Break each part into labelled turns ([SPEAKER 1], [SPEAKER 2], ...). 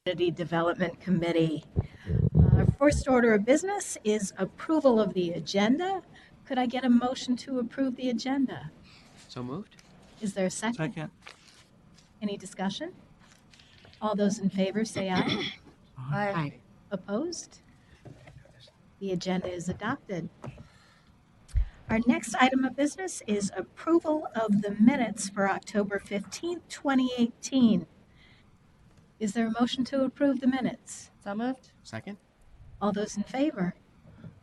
[SPEAKER 1] Community Development Committee. Our first order of business is approval of the agenda. Could I get a motion to approve the agenda?
[SPEAKER 2] So moved.
[SPEAKER 1] Is there a second?
[SPEAKER 3] Second.
[SPEAKER 1] Any discussion? All those in favor say aye.
[SPEAKER 2] Aye.
[SPEAKER 1] Opposed? The agenda is adopted. Our next item of business is approval of the minutes for October 15th, 2018. Is there a motion to approve the minutes?
[SPEAKER 4] So moved.
[SPEAKER 2] Second.
[SPEAKER 1] All those in favor?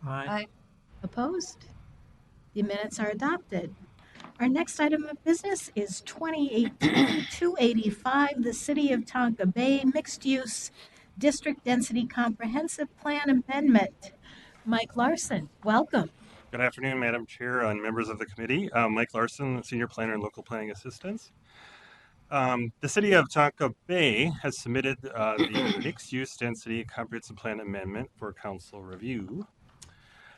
[SPEAKER 3] Aye.
[SPEAKER 1] Opposed? The minutes are adopted. Our next item of business is 2018-285, the City of Tonka Bay Mixed Use District Density Comprehensive Plan Amendment. Mike Larson, welcome.
[SPEAKER 5] Good afternoon, Madam Chair and members of the committee. Mike Larson, Senior Planner and Local Planning Assistant. The City of Tonka Bay has submitted the Mixed Use Density Comprehensive Plan Amendment for Council review.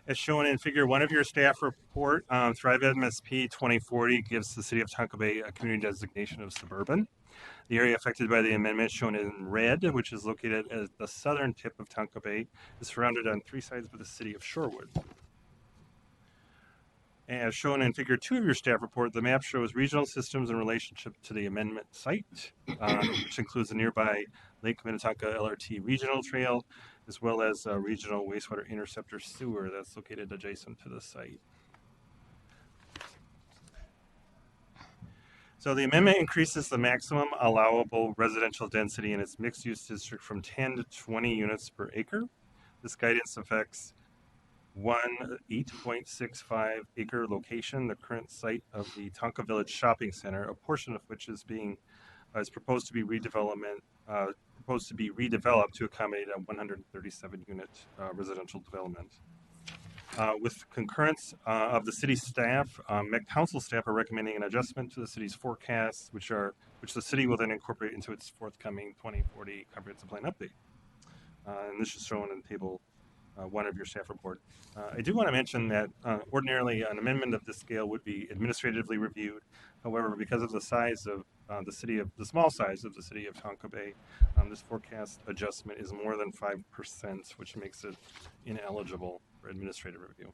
[SPEAKER 5] As shown in Figure 1 of your staff report, Thrive MSP 2040 gives the City of Tonka Bay a community designation of suburban. The area affected by the amendment, shown in red, which is located at the southern tip of Tonka Bay, is surrounded on three sides by the City of Shorewood. As shown in Figure 2 of your staff report, the map shows regional systems in relationship to the amendment site, which includes the nearby Lake Minnetonka LRT Regional Trail, as well as a regional wastewater interceptor sewer that's located adjacent to the site. So the amendment increases the maximum allowable residential density in its mixed-use district from 10 to 20 units per acre. This guidance affects one 8.65 acre location, the current site of the Tonka Village Shopping Center, a portion of which is proposed to be redeveloped to accommodate a 137 unit residential development. With concurrence of the city staff, Met Council staff are recommending an adjustment to the city's forecasts, which the city will then incorporate into its forthcoming 2040 comprehensive plan update. And this is shown in table 1 of your staff report. I do want to mention that ordinarily an amendment of this scale would be administratively reviewed. However, because of the size of the small size of the City of Tonka Bay, this forecast adjustment is more than 5%, which makes it ineligible for administrative review.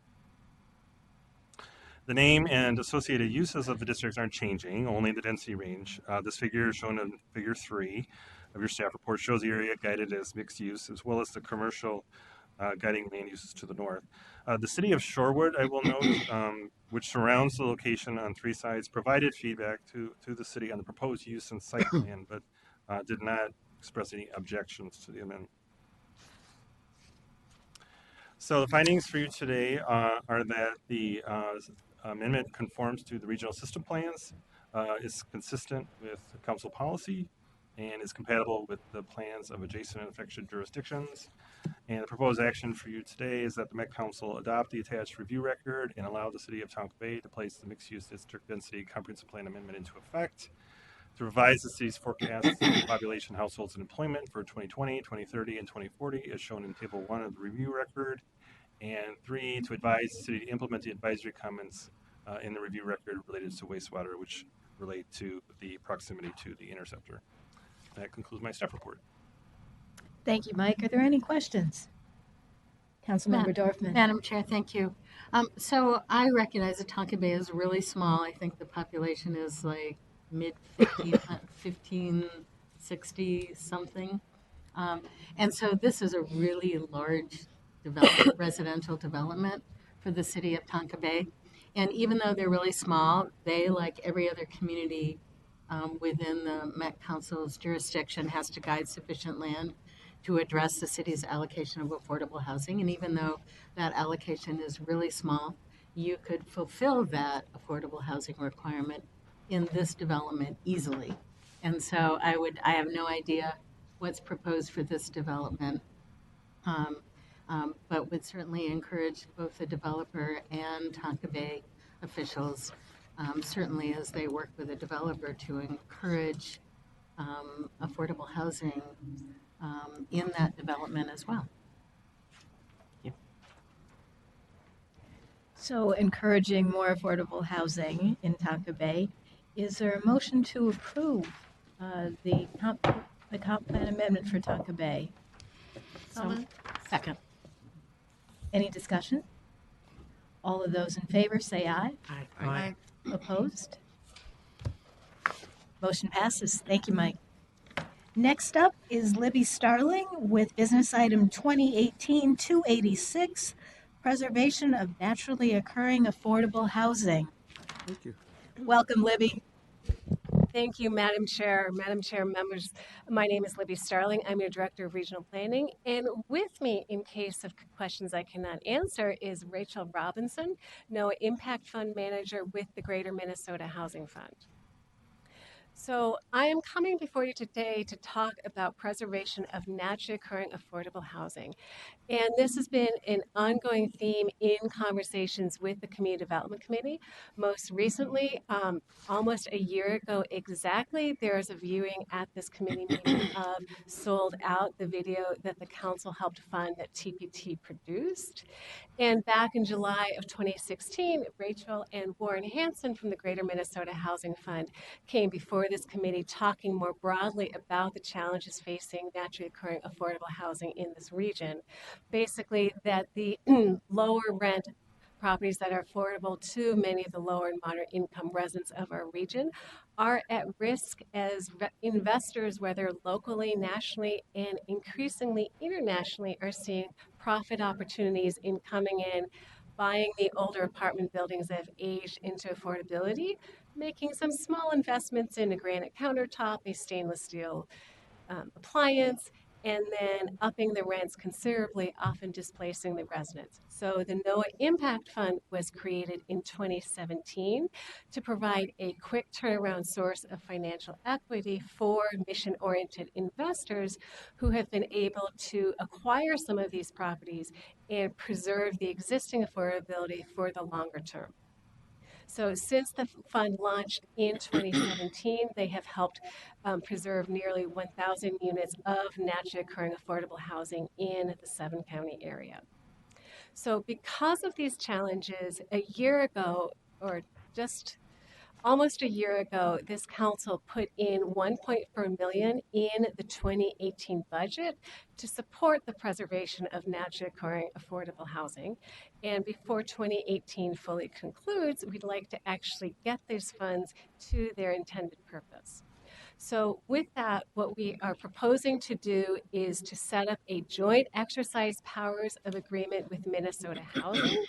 [SPEAKER 5] The name and associated uses of the districts aren't changing, only the density range. This figure shown in Figure 3 of your staff report shows the area guided as mixed use, as well as the commercial guiding land uses to the north. The City of Shorewood, I will note, which surrounds the location on three sides, provided feedback to the city on the proposed use and site plan, but did not express any objections to the amendment. So the findings for you today are that the amendment conforms to the regional system plans, is consistent with council policy, and is compatible with the plans of adjacent and affected jurisdictions. And the proposed action for you today is that the Met Council adopt the attached review record and allow the City of Tonka Bay to place the mixed-use district density comprehensive plan amendment into effect, to revise the city's forecast of population, households, and employment for 2020, 2030, and 2040, as shown in Table 1 of the review record, and 3, to advise the city to implement the advisory comments in the review record related to wastewater, which relate to the proximity to the interceptor. That concludes my staff report.
[SPEAKER 1] Thank you, Mike. Are there any questions? Councilmember Dorfman.
[SPEAKER 4] Madam Chair, thank you. So I recognize that Tonka Bay is really small. I think the population is like mid 1560 something. And so this is a really large residential development for the city of Tonka Bay. And even though they're really small, they, like every other community within the Met Council's jurisdiction, has to guide sufficient land to address the city's allocation of affordable housing. And even though that allocation is really small, you could fulfill that affordable housing requirement in this development easily. And so I have no idea what's proposed for this development, but would certainly encourage both the developer and Tonka Bay officials, certainly as they work with the developer, to encourage affordable housing in that development as well.
[SPEAKER 1] So encouraging more affordable housing in Tonka Bay. Is there a motion to approve the the comp plan amendment for Tonka Bay.
[SPEAKER 4] Second.
[SPEAKER 1] Any discussion? All of those in favor say aye.
[SPEAKER 2] Aye.
[SPEAKER 1] Opposed? Motion passes. Thank you, Mike. Next up is Libby Starling with business item 2018-286, preservation of naturally occurring affordable housing.
[SPEAKER 2] Thank you.
[SPEAKER 1] Welcome, Libby.
[SPEAKER 3] Thank you, Madam Chair. Madam Chair, members, my name is Libby Starling. I'm your Director of Regional Planning. And with me, in case of questions I cannot answer, is Rachel Robinson, NOAA Impact Fund Manager with the Greater Minnesota Housing Fund. So I am coming before you today to talk about preservation of naturally occurring affordable housing. And this has been an ongoing theme in conversations with the Community Development Committee. Most recently, almost a year ago exactly, there was a viewing at this committee meeting of Sold Out, the video that the council helped fund that TPT produced. And back in July of 2016, Rachel and Warren Hansen from the Greater Minnesota Housing Fund came before this committee talking more broadly about the challenges facing naturally occurring affordable housing in this region. Basically, that the lower rent properties that are affordable to many of the lower and moderate income residents of our region are at risk as investors, whether locally, nationally, and increasingly internationally, are seeing profit opportunities in coming in, buying the older apartment buildings that have aged into affordability, making some small investments in a granite countertop, a stainless steel appliance, and then upping the rents considerably, often displacing the residents. So the NOAA Impact Fund was created in 2017 to provide a quick turnaround source of financial equity for mission-oriented investors who have been able to acquire some of these properties and preserve the existing affordability for the longer term. So since the fund launched in 2017, they have helped preserve nearly 1,000 units of naturally occurring affordable housing in the 7-county area. So because of these challenges, a year ago, or just almost a year ago, this council put in $1.4 million in the 2018 budget to support the preservation of naturally occurring affordable housing. And before 2018 fully concludes, we'd like to actually get these funds to their intended purpose. So with that, what we are proposing to do is to set up a joint exercise powers of agreement with Minnesota Housing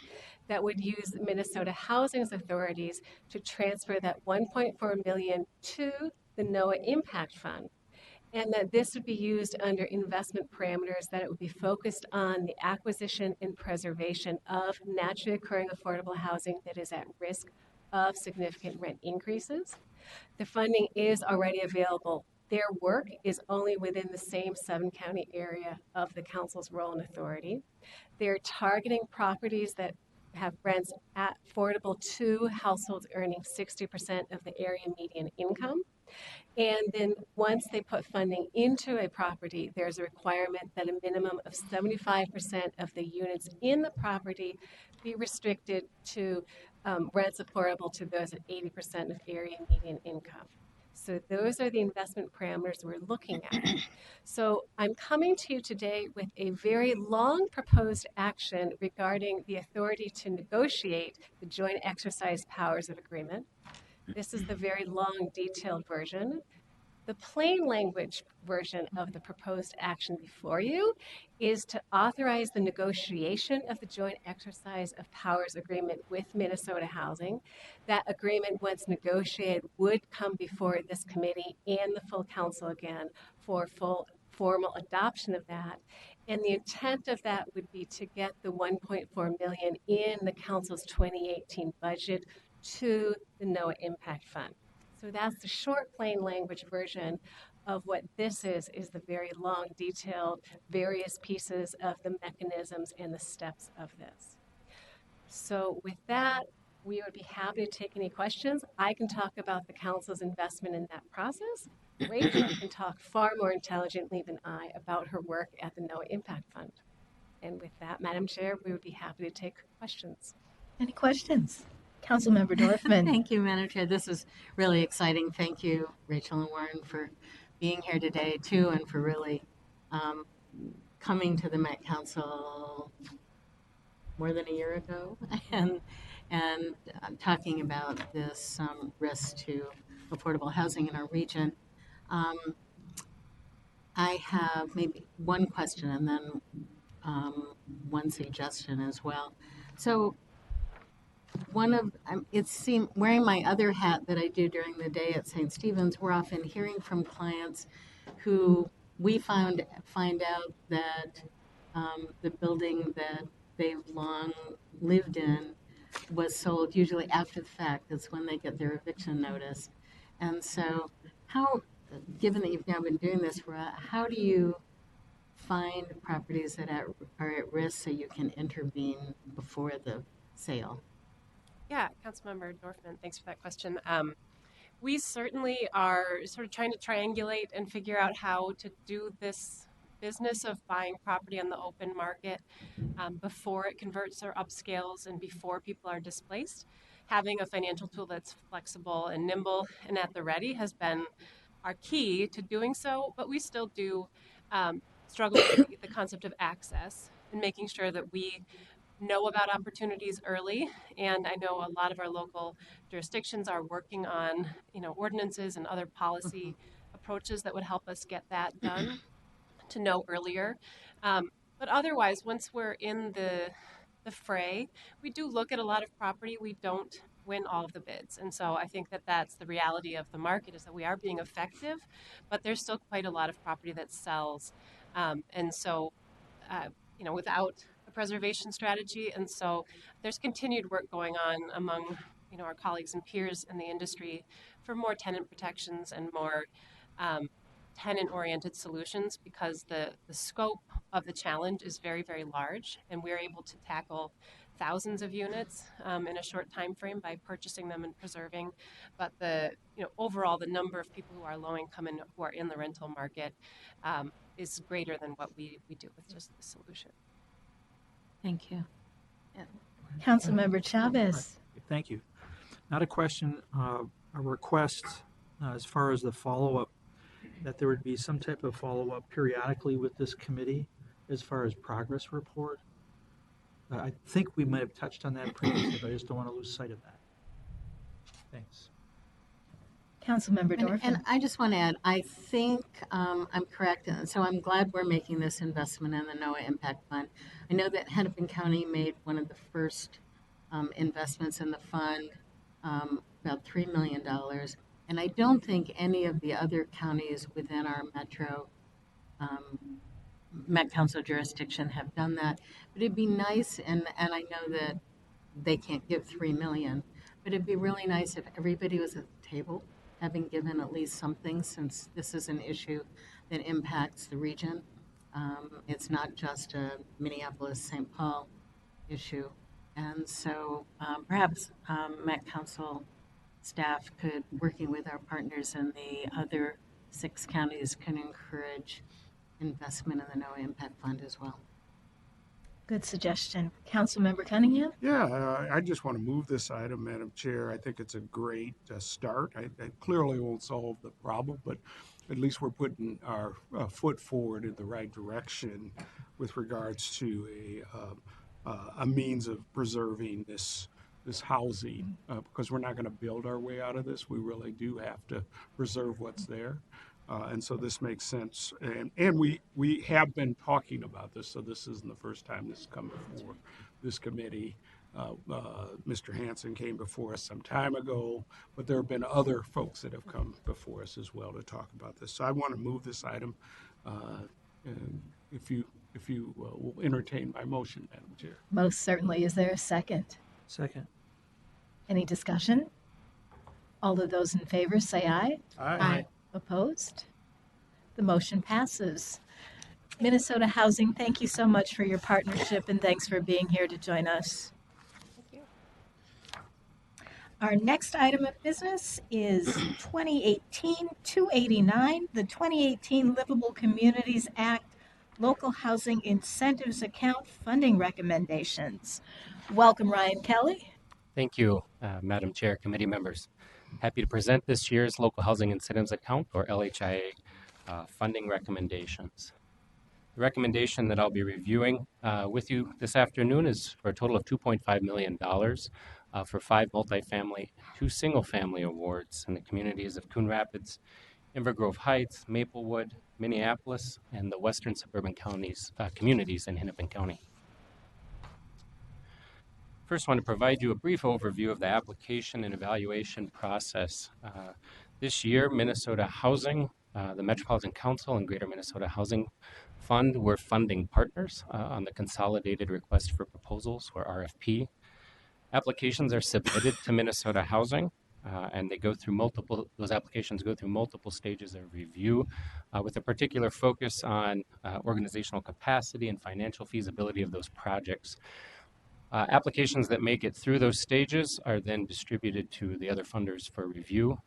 [SPEAKER 3] that would use Minnesota Housing's authorities to transfer that $1.4 million to the NOAA Impact Fund. And that this would be used under investment parameters, that it would be focused on the acquisition and preservation of naturally occurring affordable housing that is at risk of significant rent increases. The funding is already available. Their work is only within the same 7-county area of the council's role and authority. They're targeting properties that have rents affordable to households earning 60% of the area median income. And then once they put funding into a property, there's a requirement that a minimum of 75% of the units in the property be restricted to rents affordable to those at 80% of area median income. So those are the investment parameters we're looking at. So I'm coming to you today with a very long proposed action regarding the authority to negotiate the joint exercise powers of agreement. This is the very long, detailed version. The plain language version of the proposed action before you is to authorize the negotiation of the joint exercise of powers agreement with Minnesota Housing. That agreement, once negotiated, would come before this committee and the full council again for full formal adoption of that. And the intent of that would be to get the $1.4 million in the council's 2018 budget to the NOAA Impact Fund. So that's the short, plain language version of what this is the very long, detailed, various pieces of the mechanisms and the steps of this. So with that, we would be happy to take any questions. I can talk about the council's investment in that process. Rachel can talk far more intelligently than I about her work at the NOAA Impact Fund. And with that, Madam Chair, we would be happy to take questions.
[SPEAKER 1] Any questions? Councilmember Dorfman.
[SPEAKER 4] Thank you, Madam Chair. This is really exciting. Thank you, Rachel and Warren, for being here today too, and for really um, coming to the Met Council more than a year ago and talking about this risk to affordable housing in our region. Um, I have maybe one question and then one suggestion as well. So it seemed wearing my other hat that I do during the day at St. Stephen's, we're often hearing from clients who we find out that the building that they've long lived in was sold usually after the fact. That's when they get their eviction notice. And so how, given that you've now been doing this for how do you find properties that are at risk so you can intervene before the sale?
[SPEAKER 3] Yeah, Councilmember Dorfman, thanks for that question. We certainly are sort of trying to triangulate and figure out how to do this business of buying property on the open market before it converts or upscales and before people are displaced. Having a financial tool that's flexible and nimble and at the ready has been our key to doing so, but we still do struggle with the concept of access and making sure that we know about opportunities early. And I know a lot of our local jurisdictions are working on, ordinances and other policy approaches that would help us get that done to know earlier. But otherwise, once we're in the fray, we do look at a lot of property. We don't win all of the bids. And so I think that that's the reality of the market is that we are being effective, but there's still quite a lot of property that sells. And so, without a preservation strategy. And so there's continued work going on among, our colleagues and peers in the industry for more tenant protections and more tenant-oriented solutions because the scope of the challenge is very, very large, and we're able to tackle thousands of units in a short time frame by purchasing them and preserving. But overall, the number of people who are low income and who are in the rental market is greater than what we do with just the solution.
[SPEAKER 4] Thank you.
[SPEAKER 1] Councilmember Chavez.
[SPEAKER 6] Thank you. Not a question, a request as far as the follow-up, that there would be some type of follow-up periodically with this committee as far as progress report. I think we might have touched on that previously, but I just don't want to lose sight of that. Thanks.
[SPEAKER 1] Councilmember Dorfman.
[SPEAKER 4] And I just want to add, I think I'm correct. And so I'm glad we're making this investment in the NOAA Impact Fund. I know that Hennepin County made one of the first investments in the fund, about $3 million. And I don't think any of the other counties within our Met Council jurisdiction have done that. But it'd be nice, and I know that they can't give $3 million, but it'd be really nice if everybody was at the table, having given at least something, since this is an issue that impacts the region. It's not just a Minneapolis-St. Paul issue. And so perhaps Met Council staff could, working with our partners in the other 6 counties, can encourage investment in the NOAA Impact Fund as well.
[SPEAKER 1] Good suggestion. Councilmember Cunningham?
[SPEAKER 7] Yeah, I just want to move this item, Madam Chair. I think it's a great start. I clearly won't solve the problem, but at least we're putting our foot forward in the right direction with regards to a means of preserving this housing, because we're not going to build our way out of this. We really do have to preserve what's there. And so this makes sense. And we have been talking about this, so this isn't the first time this has come before this committee. Mr. Hansen came before us some time ago, but there have been other folks that have come before us as well to talk about this. So I want to move this item. And if you will entertain my motion, Madam Chair.
[SPEAKER 1] Most certainly. Is there a second?
[SPEAKER 6] Second.
[SPEAKER 1] Any discussion? All of those in favor say aye.
[SPEAKER 7] Aye.
[SPEAKER 1] Opposed? The motion passes. Minnesota Housing, thank you so much for your partnership and thanks for being here to join us.
[SPEAKER 3] Thank you.
[SPEAKER 1] Our next item of business is 2018-289, the 2018 Livable Communities Act Local Housing Incentives Account Funding Recommendations. Welcome, Ryan Kelly.
[SPEAKER 8] Thank you, Madam Chair, committee members. Happy to present this year's Local Housing Incentives Account, or LHIA, funding recommendations. The recommendation that I'll be reviewing with you this afternoon is for a total of $2.5 million for 5 multifamily, 2 single-family awards in the communities of Coon Rapids, Inver Grove Heights, Maplewood, Minneapolis, and the western suburban communities in Hennepin County. First, I want to provide you a brief overview of the application and evaluation process. This year, Minnesota Housing, the Metropolitan Council, and Greater Minnesota Housing Fund were funding partners on the Consolidated Request for Proposals, or RFP. Applications are submitted to Minnesota Housing, and those applications go through multiple stages of review with a particular focus on organizational capacity and financial feasibility of those projects. Applications that make it through those stages are then distributed to the other funders for review.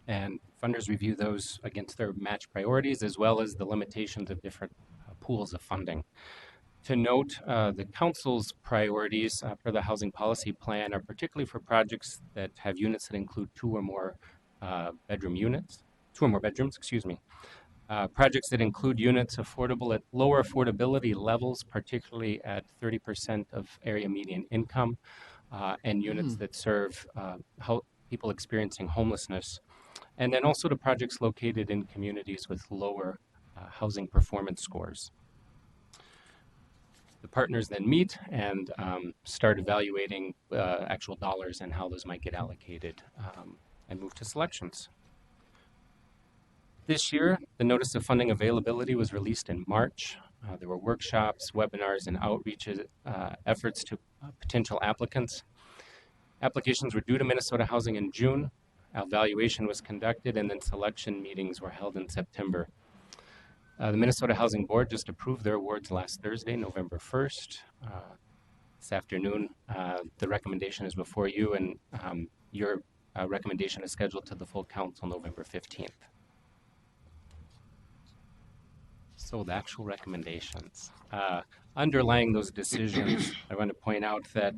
[SPEAKER 8] And funders review those against their match priorities as well as the limitations of different pools of funding. To note, the Council's priorities for the Housing Policy Plan are particularly for projects that have units that include 2 or more bedrooms, projects that include units affordable at lower affordability levels, particularly at 30% of area median income, and units that serve people experiencing homelessness. And then also to projects located in communities with lower housing performance scores. The partners then meet and start evaluating actual dollars and how those might get allocated and move to selections. This year, the Notice of Funding Availability was released in March. There were workshops, webinars, and outreach efforts to potential applicants. Applications were due to Minnesota Housing in June. Evaluation was conducted, and then selection meetings were held in September. The Minnesota Housing Board just approved their awards last Thursday, November 1st. This afternoon, the recommendation is before you, and your recommendation is scheduled to the full council November 15th. So the actual recommendations. Underlying those decisions, I want to point out that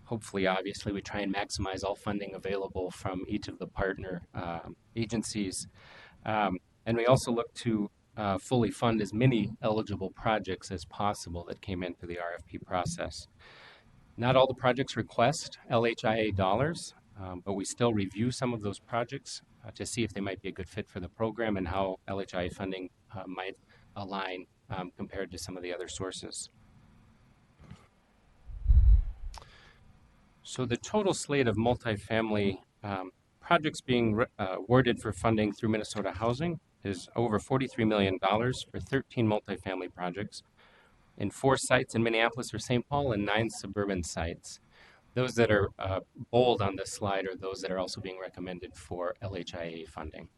[SPEAKER 8] hopefully, obviously, we try and maximize all funding available from each of the partner agencies. And we also look to fully fund as many eligible projects as possible that came into the RFP process. Not all the projects request LHIA dollars, but we still review some of those projects to see if they might be a good fit for the program and how LHIA funding might align compared to some of the other sources. So the total slate of multifamily projects being awarded for funding through Minnesota Housing is over $43 million for 13 multifamily projects in 4 sites in Minneapolis or St. Paul and 9 suburban sites. Those that are bold on this slide are those that are also being recommended for LHIA funding.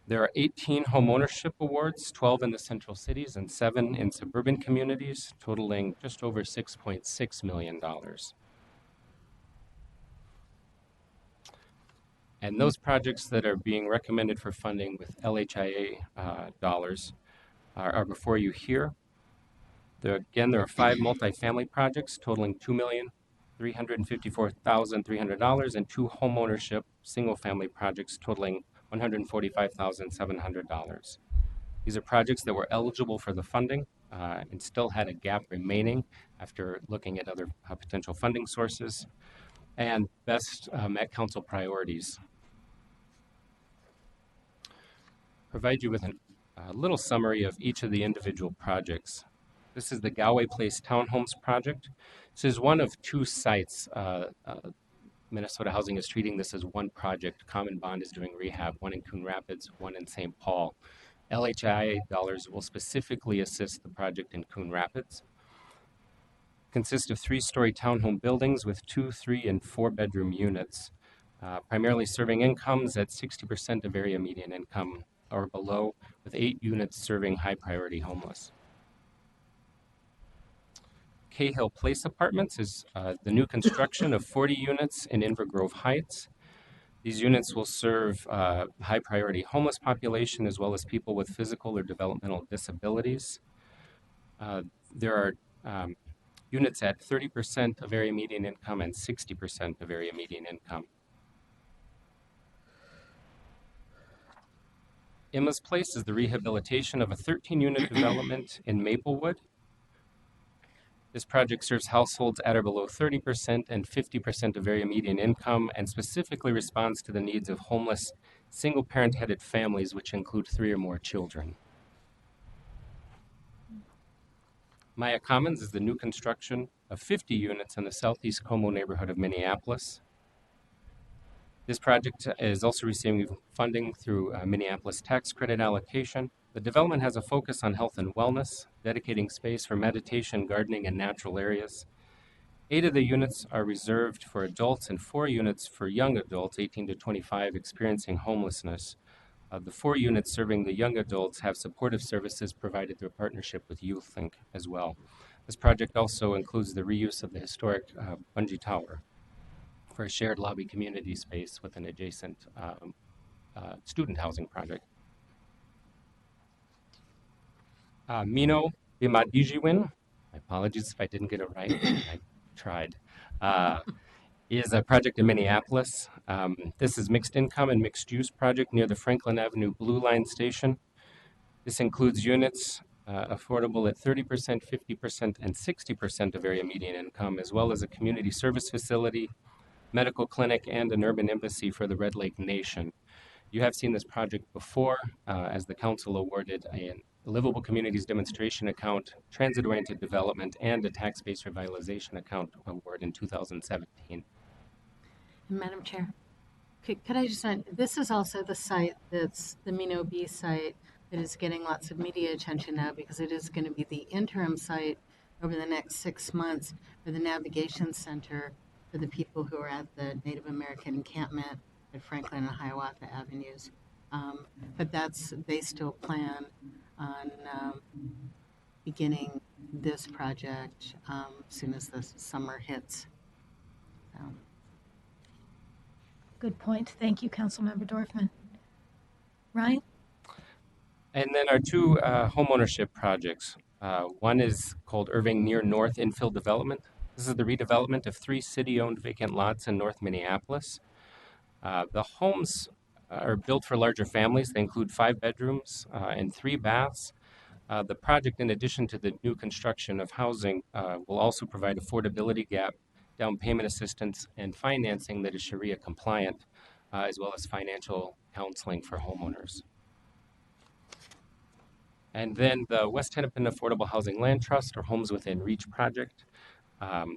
[SPEAKER 8] There are 18 homeownership awards, 12 in the central cities and 7 in suburban communities, totaling just over $6.6 million. And those projects that are being recommended for funding with LHIA dollars are before you here. There are 5 multifamily projects totaling $2,354,300 and 2 homeownership single-family projects totaling $145,700. These are projects that were eligible for the funding and still had a gap remaining after looking at other potential funding sources and best met council priorities. Provide you with a little summary of each of the individual projects. This is the Galway Place Townhomes project. This is one of 2 sites. Minnesota Housing is treating this as one project. Common Bond is doing rehab, one in Coon Rapids, one in St. Paul. LHIA dollars will specifically assist the project in Coon Rapids. Consists of 3-story townhome buildings with 2, 3, and 4 bedroom units, primarily serving incomes at 60% of area median income or below, with 8 units serving high priority homeless. Cahill Place Apartments is the new construction of 40 units in Inver Grove Heights. These units will serve high priority homeless population as well as people with physical or developmental disabilities. There are units at 30% of area median income and 60% of area median income. Emma's Place is the rehabilitation of a 13-unit development in Maplewood. This project serves households at or below 30% and 50% of area median income, and specifically responds to the needs of homeless single-parent-headed families, which include 3 or more children. Maya Commons is the new construction of 50 units in the southeast Como neighborhood of Minneapolis. This project is also receiving funding through Minneapolis tax credit allocation. The development has a focus on health and wellness, dedicating space for meditation, gardening, and natural areas. 8 of the units are reserved for adults and 4 units for young adults, 18 to 25, experiencing homelessness. The 4 units serving the young adults have supportive services provided through a partnership with YouthLink as well. This project also includes the reuse of the historic bungee tower for a shared lobby community space with an adjacent student housing project. Mino Bimadijiwin, my apologies if I didn't get it right, I tried, is a project in Minneapolis. This is mixed income and mixed use project near the Franklin Avenue Blue Line station. This includes units affordable at 30%, 50%, and 60% of area median income, as well as a community service facility, medical clinic, and an urban embassy for the Red Lake Nation. You have seen this project before as the council awarded a livable communities demonstration account, transit-oriented development, and a tax-based revitalization account award in 2017.
[SPEAKER 4] Madam Chair, could I just add, this is also the site that's the Mino B site that is getting lots of media attention now because it is going to be the interim site over the next 6 months for the navigation center for the people who are at the Native American encampment at Franklin and Hiawatha Avenues. But they still plan on beginning this project as soon as the summer hits.
[SPEAKER 1] Good point. Thank you, Councilmember Dorfman. Ryan?
[SPEAKER 8] And then our 2 homeownership projects. One is called Irving Near North Infill Development. This is the redevelopment of 3 city-owned vacant lots in North Minneapolis. The homes are built for larger families. They include 5 bedrooms and 3 baths. The project, in addition to the new construction of housing, will also provide affordability gap, down payment assistance, and financing that is Sharia compliant, as well as financial counseling for homeowners. And then the West Hennepin Affordable Housing Land Trust, or Homes Within Reach project.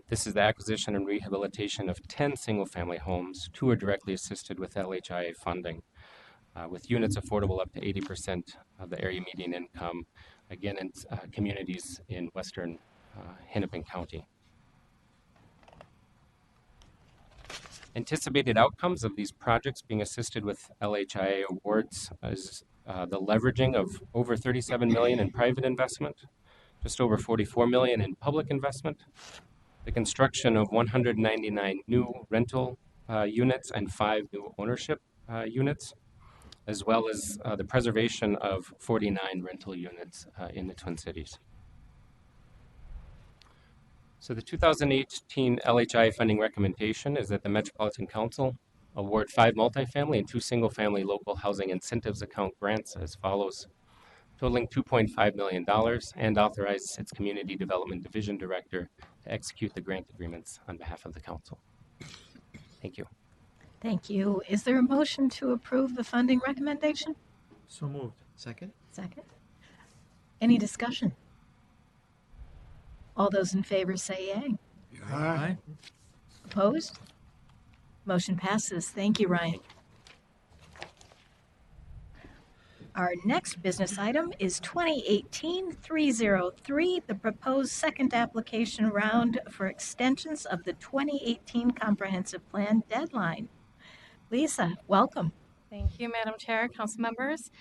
[SPEAKER 8] This is the acquisition and rehabilitation of 10 single-family homes. 2 are directly assisted with LHIA funding, with units affordable up to 80% of the area median income, again in communities in western Hennepin County. Anticipated outcomes of these projects being assisted with LHIA awards is the leveraging of over $37 million in private investment, just over $44 million in public investment, the construction of 199 new rental units and 5 new ownership units, as well as the preservation of 49 rental units in the Twin Cities. So the 2018 LHI funding recommendation is that the Metropolitan Council award 5 multifamily and 2 single-family local housing incentives account grants as follows, totaling $2.5 million, and authorize its Community Development Division Director to execute the grant agreements on behalf of the Council. Thank you.
[SPEAKER 1] Thank you. Is there a motion to approve the funding recommendation?
[SPEAKER 6] So moved.
[SPEAKER 2] Second?
[SPEAKER 1] Second. Any discussion? All those in favor say yay.
[SPEAKER 6] Aye.
[SPEAKER 1] Opposed? Motion passes. Thank you, Ryan. Our next business item is 2018-303, the proposed second application round for extensions of the 2018 Comprehensive Plan deadline. Lisa, welcome.
[SPEAKER 9] Thank you, Madam Chair, council members.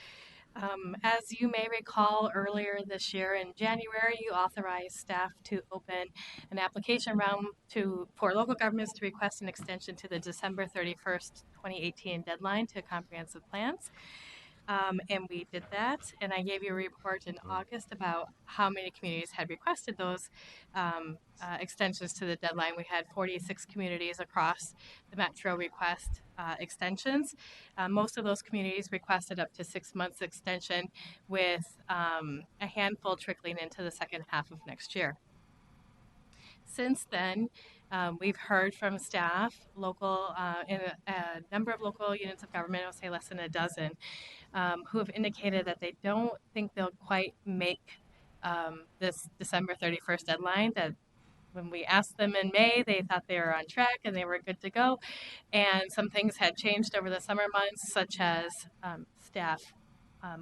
[SPEAKER 9] As you may recall, earlier this year in January, you authorized staff to open an application round for local governments to request an extension to the December 31st, 2018 deadline to comprehensive plans. And we did that, and I gave you a report in August about how many communities had requested those extensions to the deadline. We had 46 communities across the metro request extensions. Most of those communities requested up to 6 months extension, with a handful trickling into the second half of next year. Since then, we've heard from staff, local, in a number of local units of government, I'll say less than a dozen, who have indicated that they don't think they'll quite make this December 31st deadline. That when we asked them in May, they thought they were on track and they were good to go. And some things had changed over the summer months, such as staff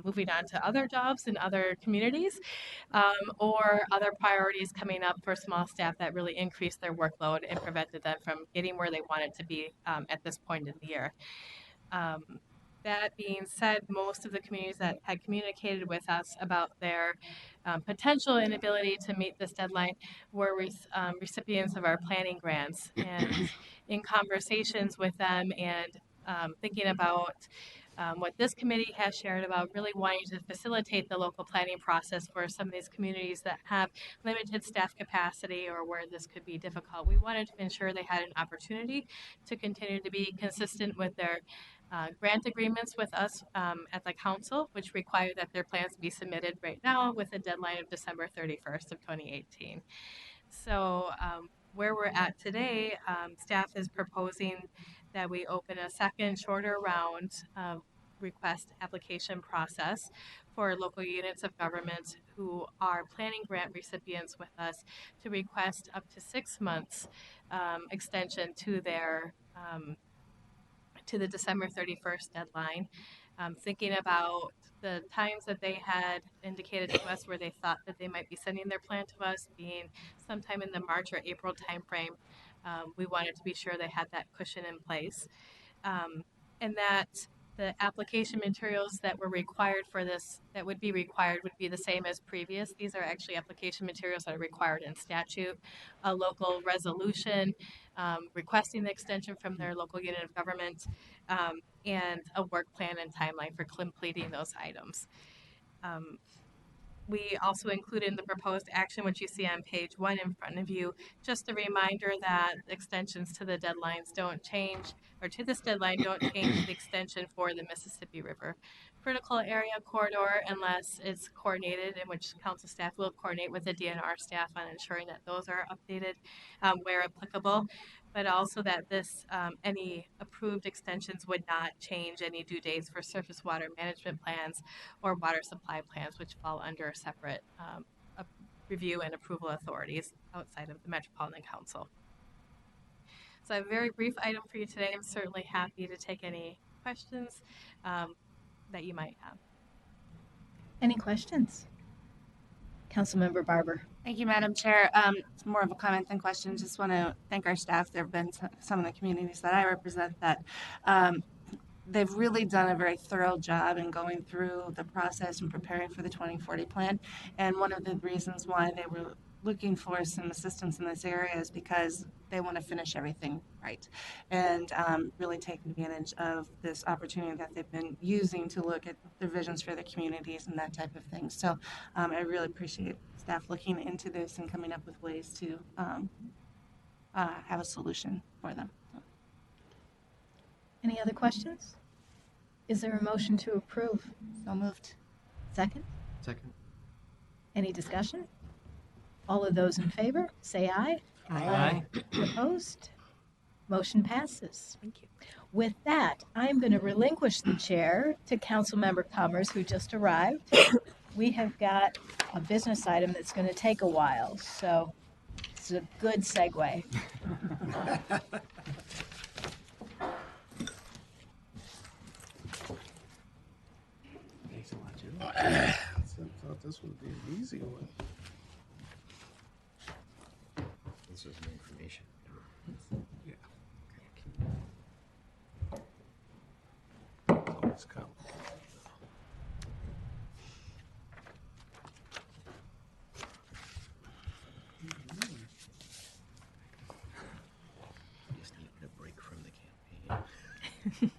[SPEAKER 9] moving on to other jobs in other communities, or other priorities coming up for small staff that really increased their workload and prevented them from getting where they wanted to be at this point in the year. That being said, most of the communities that had communicated with us about their potential inability to meet this deadline were recipients of our planning grants. And in conversations with them and thinking about what this committee has shared about really wanting to facilitate the local planning process for some of these communities that have limited staff capacity or where this could be difficult, we wanted to ensure they had an opportunity to continue to be consistent with their grant agreements with us at the council, which require that their plans be submitted right now with a deadline of December 31st of 2018. So where we're at today, staff is proposing that we open a second shorter round of request application process for local units of government who are planning grant recipients with us to request up to 6 months extension to their to the December 31st deadline, thinking about the times that they had indicated to us where they thought that they might be sending their plan to us being sometime in the March or April timeframe. We wanted to be sure they had that cushion in place, and that the application materials that were required for this, that would be the same as previous. These are actually application materials that are required in statute, a local resolution requesting the extension from their local unit of government, and a work plan and timeline for completing those items. We also include in the proposed action, which you see on page 1 in front of you, just a reminder that extensions to the deadlines don't change, or to this deadline don't change the extension for the Mississippi River Critical Area Corridor unless it's coordinated, in which council staff will coordinate with the DNR staff on ensuring that those are updated where applicable, but also that this any approved extensions would not change any due dates for surface water management plans or water supply plans, which fall under separate review and approval authorities outside of the Metropolitan Council. So I have a very brief item for you today. I'm certainly happy to take any questions that you might have.
[SPEAKER 1] Any questions? Councilmember Barber.
[SPEAKER 10] Thank you, Madam Chair. It's more of a comment than question. Just want to thank our staff. There have been some of the communities that I represent that they've really done a very thorough job in going through the process and preparing for the 2040 plan. And one of the reasons why they were looking for some assistance in this area is because they want to finish everything right and really take advantage of this opportunity that they've been using to look at the visions for the communities and that type of thing. So I really appreciate staff looking into this and coming up with ways to have a solution for them.
[SPEAKER 1] Any other questions? Is there a motion to approve?
[SPEAKER 10] So moved.
[SPEAKER 1] Second?
[SPEAKER 2] Second.
[SPEAKER 1] Any discussion? All of those in favor, say aye.
[SPEAKER 2] Aye.
[SPEAKER 1] Opposed? Motion passes.
[SPEAKER 3] Thank you.
[SPEAKER 1] With that, I'm going to relinquish the chair to Councilmember Cummers, who just arrived. We have got a business item that's going to take a while, so it's a good segue.
[SPEAKER 2] Thanks a lot, Jim.
[SPEAKER 7] I thought this would be an easy one.
[SPEAKER 2] This is new information.
[SPEAKER 7] Yeah. Always come.
[SPEAKER 2] Just needed a break from the campaign.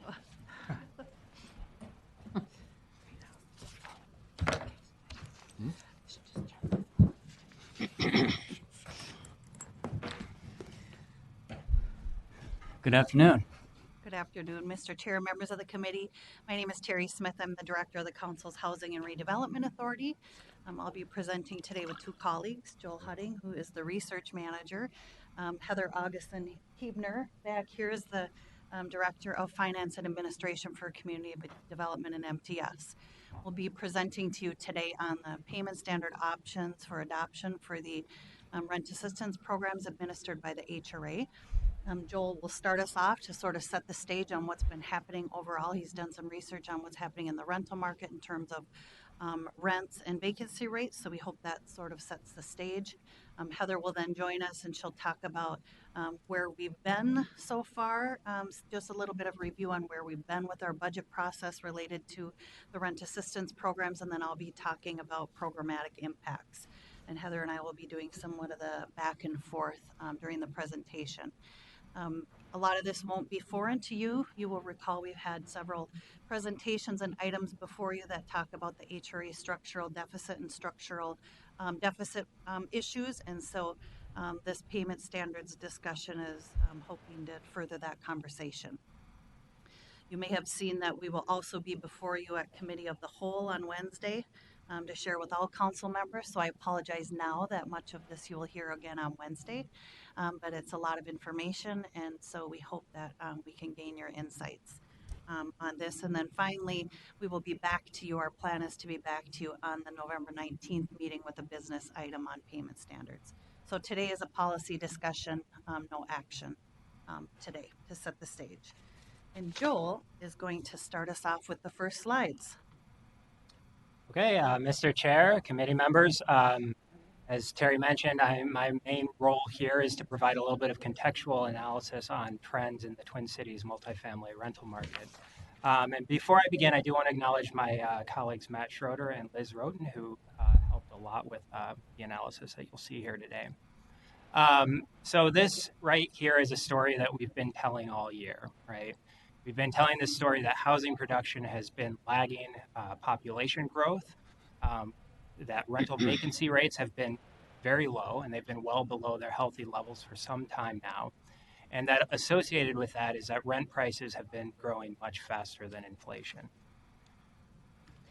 [SPEAKER 11] Good afternoon.
[SPEAKER 12] Good afternoon, Mr. Chair, members of the committee. My name is Terry Smith. I'm the director of the Council's Housing and Redevelopment Authority. I'll be presenting today with two colleagues, Joel Hudding, who is the research manager, Heather Augustin Hebner, back here is the director of finance and administration for community development and MTS. We'll be presenting to you today on the payment standard options for adoption for the rent assistance programs administered by the HRA. Joel will start us off to sort of set the stage on what's been happening overall. He's done some research on what's happening in the rental market in terms of rents and vacancy rates, so we hope that sort of sets the stage. Heather will then join us and she'll talk about where we've been so far, just a little bit of review on where we've been with our budget process related to the rent assistance programs, and then I'll be talking about programmatic impacts. And Heather and I will be doing somewhat of the back and forth during the presentation. A lot of this won't be foreign to you. You will recall we've had several presentations and items before you that talk about the HRA structural deficit and structural deficit issues. And so this payment standards discussion is hoping to further that conversation. You may have seen that we will also be before you at Committee of the Whole on Wednesday to share with all council members. So I apologize now that much of this you will hear again on Wednesday, but it's a lot of information, and so we hope that we can gain your insights on this. And then finally, we will be back to you. Our plan is to be back to you on the November 19th meeting with a business item on payment standards. So today is a policy discussion, no action today to set the stage. And Joel is going to start us off with the first slides.
[SPEAKER 11] Okay, Mr. Chair, committee members, as Terry mentioned, my main role here is to provide a little bit of contextual analysis on trends in the Twin Cities multifamily rental market. And before I begin, I do want to acknowledge my colleagues Matt Schroeder and Liz Roten, who helped a lot with the analysis that you'll see here today. So this right here is a story that we've been telling all year, right? We've been telling this story that housing production has been lagging population growth, that rental vacancy rates have been very low, and they've been well below their healthy levels for some time now. And that associated with that is that rent prices have been growing much faster than inflation.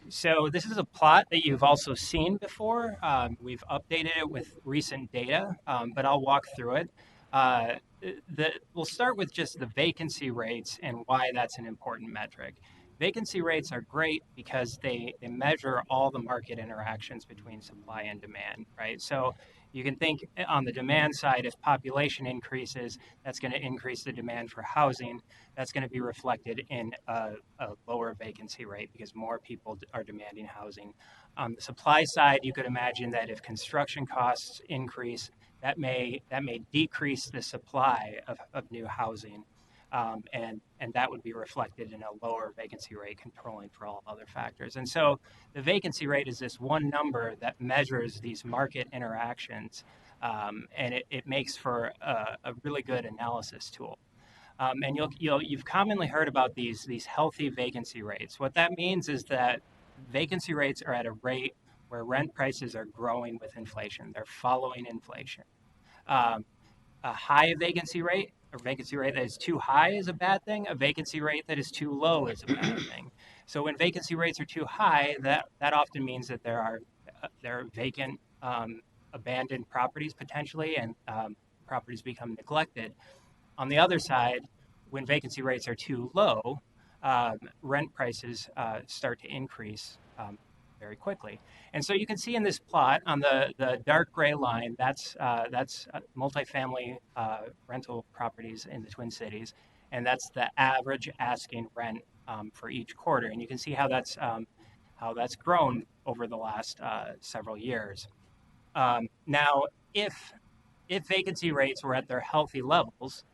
[SPEAKER 11] So this is a plot that you've also seen before. We've updated it with recent data, but I'll walk through it. We'll start with just the vacancy rates and why that's an important metric. Vacancy rates are great because they measure all the market interactions between supply and demand, right? So you can think on the demand side, if population increases, that's going to increase the demand for housing. That's going to be reflected in a lower vacancy rate because more people are demanding housing. On the supply side, you could imagine that if construction costs increase, that may decrease the supply of new housing, and that would be reflected in a lower vacancy rate, controlling for all other factors. And so the vacancy rate is this one number that measures these market interactions, and it makes for a really good analysis tool. And you've commonly heard about these healthy vacancy rates. What that means is that vacancy rates are at a rate where rent prices are growing with inflation. They're following inflation. A high vacancy rate, a vacancy rate that is too high is a bad thing. A vacancy rate that is too low is a bad thing. So when vacancy rates are too high, that often means that there are vacant, abandoned properties potentially, and properties become neglected. On the other side, when vacancy rates are too low, rent prices start to increase very quickly. And so you can see in this plot on the dark gray line, that's multifamily rental properties in the Twin Cities, and that's the average asking rent for each quarter. And you can see how that's grown over the last several years. Now, if vacancy rates were at their healthy levels,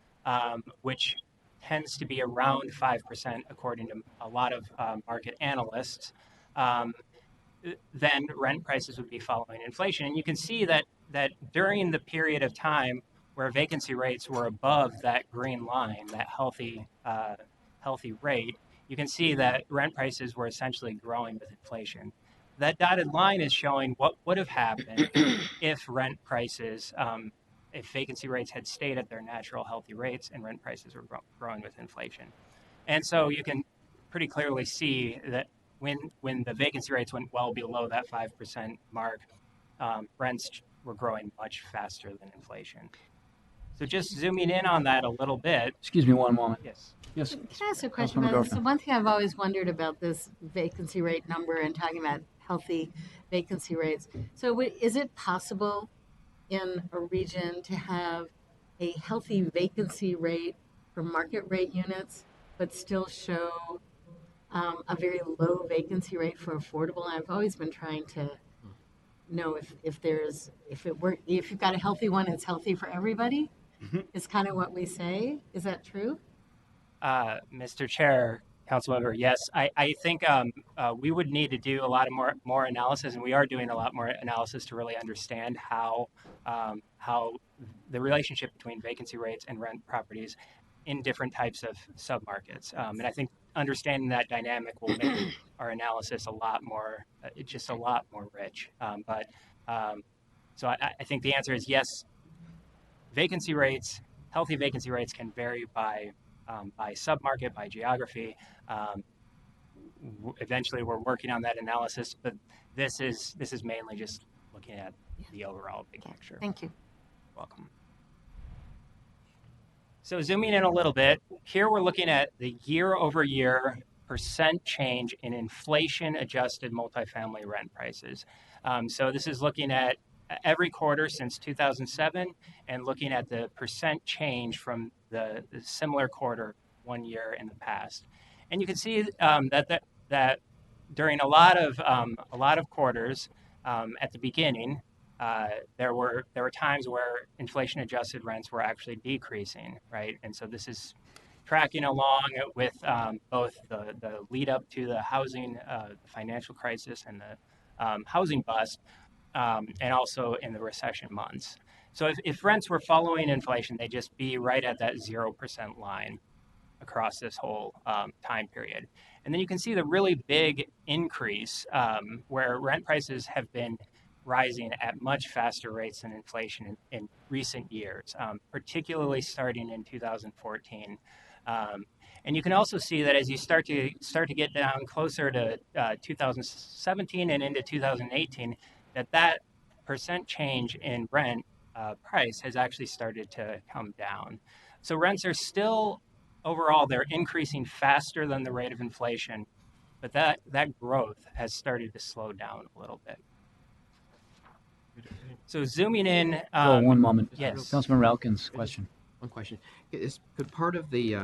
[SPEAKER 11] which tends to be around 5% according to a lot of market analysts, then rent prices would be following inflation. And you can see that during the period of time where vacancy rates were above that green line, that healthy rate, you can see that rent prices were essentially growing with inflation. That dotted line is showing what would have happened if rent prices if vacancy rates had stayed at their natural healthy rates and rent prices were growing with inflation. And so you can pretty clearly see that when the vacancy rates went well below that 5% mark, rents were growing much faster than inflation. So just zooming in on that a little bit.
[SPEAKER 2] Excuse me one moment.
[SPEAKER 11] Yes.
[SPEAKER 2] Yes.
[SPEAKER 4] Can I ask a question
[SPEAKER 2] Councilmember
[SPEAKER 4] about this?
[SPEAKER 2] Dorfman.
[SPEAKER 4] So one thing I've always wondered about this vacancy rate number and talking about healthy vacancy rates. So is it possible in a region to have a healthy vacancy rate for market rate units, but still show a very low vacancy rate for affordable? I've always been trying to know if you've got a healthy one, it's healthy for everybody. Is kind of what we say. Is that true?
[SPEAKER 11] Mr. Chair, Councilmember, yes, I think we would need to do a lot of more analysis, and we are doing a lot more analysis to really understand how the relationship between vacancy rates and rent properties in different types of submarkets. And I think understanding that dynamic will make our analysis a lot more rich. So I think the answer is yes. Vacancy rates, healthy vacancy rates can vary by submarket, by geography. Eventually, we're working on that analysis, but this is mainly just looking at the overall big picture.
[SPEAKER 4] Thank you.
[SPEAKER 11] Welcome. So zooming in a little bit, here we're looking at the year-over-year percent change in inflation-adjusted multifamily rent prices. So this is looking at every quarter since 2007 and looking at the percent change from the similar quarter 1 year in the past. And you can see that during a lot of quarters at the beginning, there were times where inflation-adjusted rents were actually decreasing, right? And so this is tracking along with both the lead up to the housing, financial crisis, and the housing bust, and also in the recession months. So if rents were following inflation, they'd just be right at that 0% line across this whole time period. And then you can see the really big increase where rent prices have been rising at much faster rates than inflation in recent years, particularly starting in 2014. And you can also see that as you start to get down closer to 2017 and into 2018, that percent change in rent price has actually started to come down. So rents are still, overall, they're increasing faster than the rate of inflation, but that growth has started to slow down a little bit. So zooming in.
[SPEAKER 2] One moment.
[SPEAKER 11] Yes.
[SPEAKER 2] Councilman Ralkin's question.
[SPEAKER 13] One question. Could part of the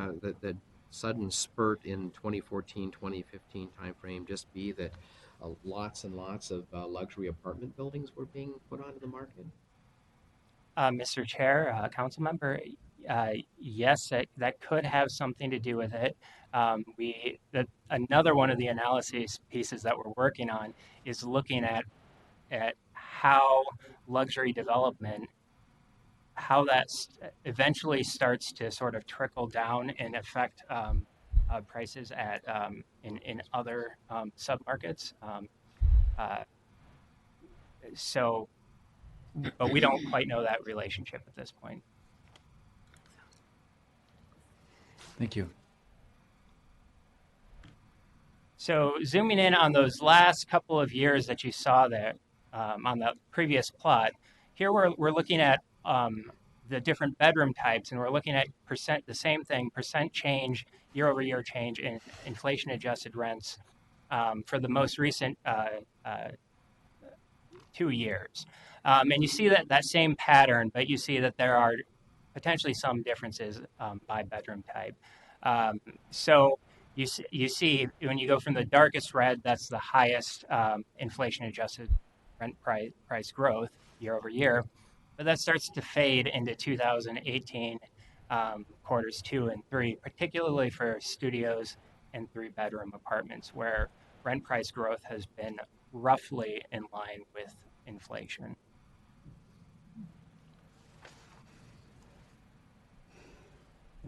[SPEAKER 13] sudden spurt in 2014, 2015 timeframe just be that lots and lots of luxury apartment buildings were being put onto the market?
[SPEAKER 11] Mr. Chair, Council Member, yes, that could have something to do with it. Another one of the analysis pieces that we're working on is looking at how luxury development, how that eventually starts to sort of trickle down and affect prices at in other submarkets. But we don't quite know that relationship at this point.
[SPEAKER 2] Thank you.
[SPEAKER 11] So zooming in on those last couple of years that you saw there on the previous plot, here we're looking at the different bedroom types, and we're looking at the same thing, percent change, year-over-year change in inflation-adjusted rents for the most recent 2 years. And you see that same pattern, but you see that there are potentially some differences by bedroom type. So you see when you go from the darkest red, that's the highest inflation-adjusted rent price growth year over year, but that starts to fade into 2018 quarters 2 and 3, particularly for studios and 3-bedroom apartments, where rent price growth has been roughly in line with inflation.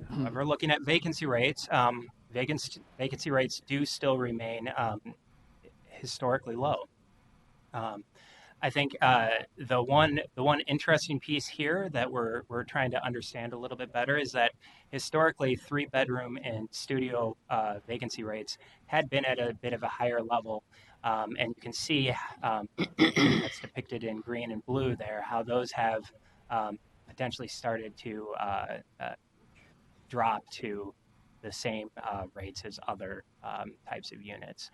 [SPEAKER 11] However, looking at vacancy rates, vacancy rates do still remain historically low. I think the one interesting piece here that we're trying to understand a little bit better is that historically 3-bedroom and studio vacancy rates had been at a bit of a higher level, and you can see that's depicted in green and blue there how those have potentially started to drop to the same rates as other types of units.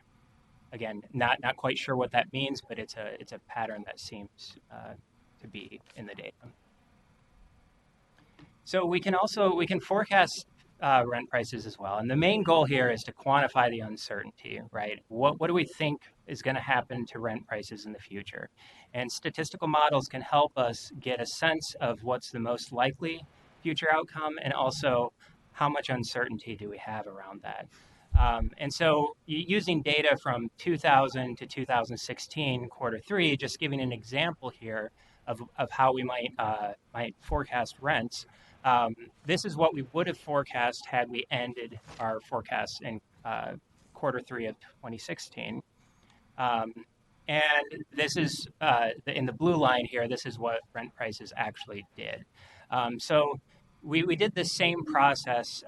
[SPEAKER 11] Again, not quite sure what that means, but it's a pattern that seems to be in the data. So we can forecast rent prices as well, and the main goal here is to quantify the uncertainty, right? What do we think is going to happen to rent prices in the future? And statistical models can help us get a sense of what's the most likely future outcome, and also how much uncertainty do we have around that. And so using data from 2000 to 2016, Q3, just giving an example here of how we might forecast rents. This is what we would have forecast had we ended our forecast in Q3 of 2016. And this is, in the blue line here, this is what rent prices actually did. So we did the same process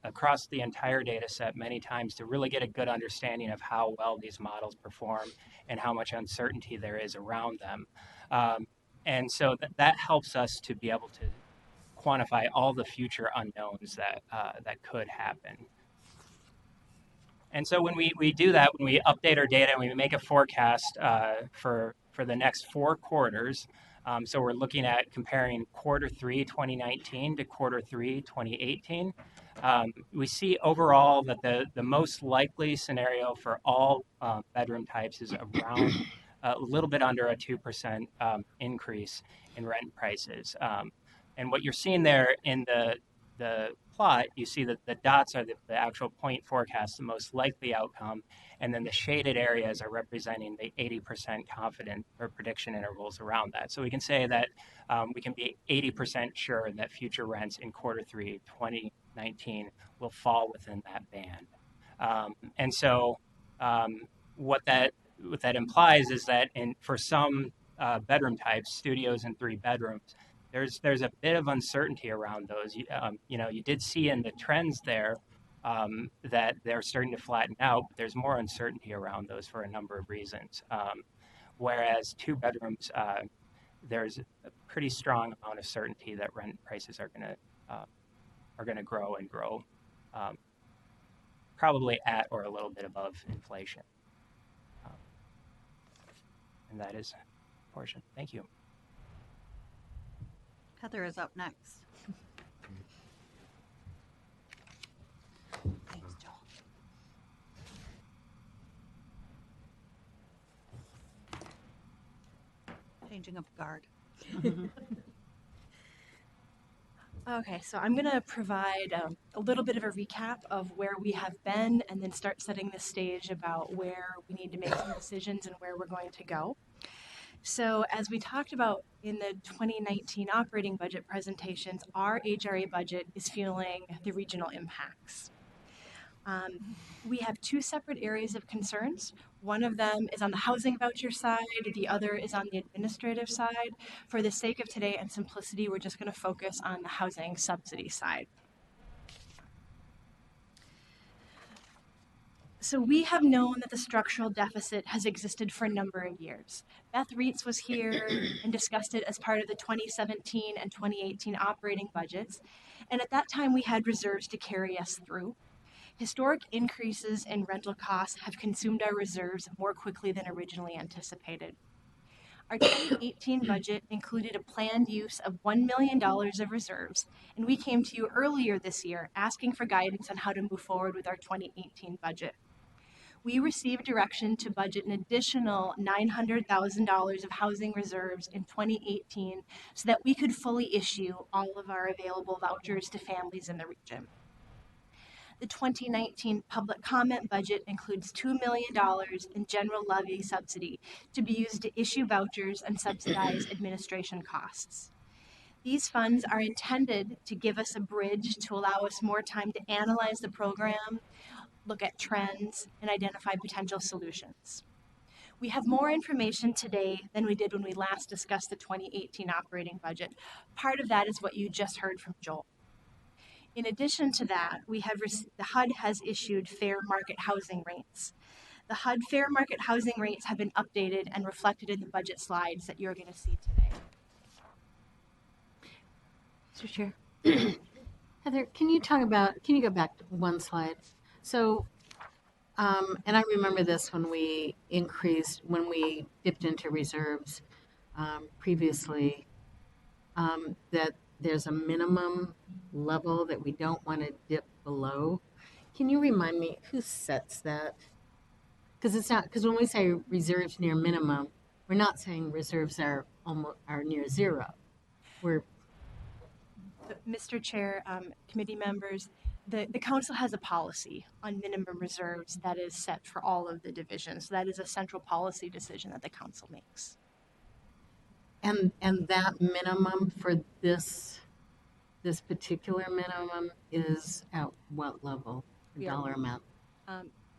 [SPEAKER 11] across the entire data set many times to really get a good understanding of how well these models perform and how much uncertainty there is around them. And so that helps us to be able to quantify all the future unknowns that could happen. And so when we do that, when we update our data and we make a forecast for the next 4 quarters, so we're looking at comparing Q3 2019 to Q3 2018, we see overall that the most likely scenario for all bedroom types is around a little bit under a 2% increase in rent prices. And what you're seeing there in the plot, you see that the dots are the actual point forecast, the most likely outcome, and then the shaded areas are representing the 80% confident or prediction intervals around that. So we can say that we can be 80% sure that future rents in Q3 2019 will fall within that band. And so what that implies is that for some bedroom types, studios and 3 bedrooms, there's a bit of uncertainty around those. You did see in the trends there that they're starting to flatten out, but there's more uncertainty around those for a number of reasons. Whereas 2 bedrooms, there's a pretty strong amount of certainty that rent prices are going to grow and grow, probably at or a little bit above inflation. And that is a portion. Thank you.
[SPEAKER 12] Heather is up next. Thanks, Joel. Changing of guard.
[SPEAKER 9] Okay, so I'm going to provide a little bit of a recap of where we have been and then start setting the stage about where we need to make some decisions and where we're going to go. So as we talked about in the 2019 operating budget presentations, our HRA budget is fueling the regional impacts. We have 2 separate areas of concerns. One of them is on the housing voucher side, the other is on the administrative side. For the sake of today and simplicity, we're just going to focus on the housing subsidy side. So we have known that the structural deficit has existed for a number of years. Beth Reitz was here and discussed it as part of the 2017 and 2018 operating budgets. And at that time, we had reserves to carry us through. Historic increases in rental costs have consumed our reserves more quickly than originally anticipated. Our 2018 budget included a planned use of $1 million of reserves, and we came to you earlier this year asking for guidance on how to move forward with our 2018 budget. We received direction to budget an additional $900,000 of housing reserves in 2018 so that we could fully issue all of our available vouchers to families in the region. The 2019 public comment budget includes $2 million in general levy subsidy to be used to issue vouchers and subsidize administration costs. These funds are intended to give us a bridge to allow us more time to analyze the program, look at trends, and identify potential solutions.
[SPEAKER 14] We have more information today than we did when we last discussed the 2018 operating budget. Part of that is what you just heard from Joel. In addition to that, the HUD has issued fair market housing rates. The HUD fair market housing rates have been updated and reflected in the budget slides that you're going to see today.
[SPEAKER 4] Mr. Chair. Heather, can you go back to one slide? So, and I remember this when we dipped into reserves previously, that there's a minimum level that we don't want to dip below. Can you remind me who sets that? Because when we say reserves near minimum, we're not saying reserves are near zero.
[SPEAKER 14] Mr. Chair, committee members, the council has a policy on minimum reserves that is set for all of the divisions. So that is a central policy decision that the council makes.
[SPEAKER 4] And that minimum for this particular minimum is at what level, dollar amount?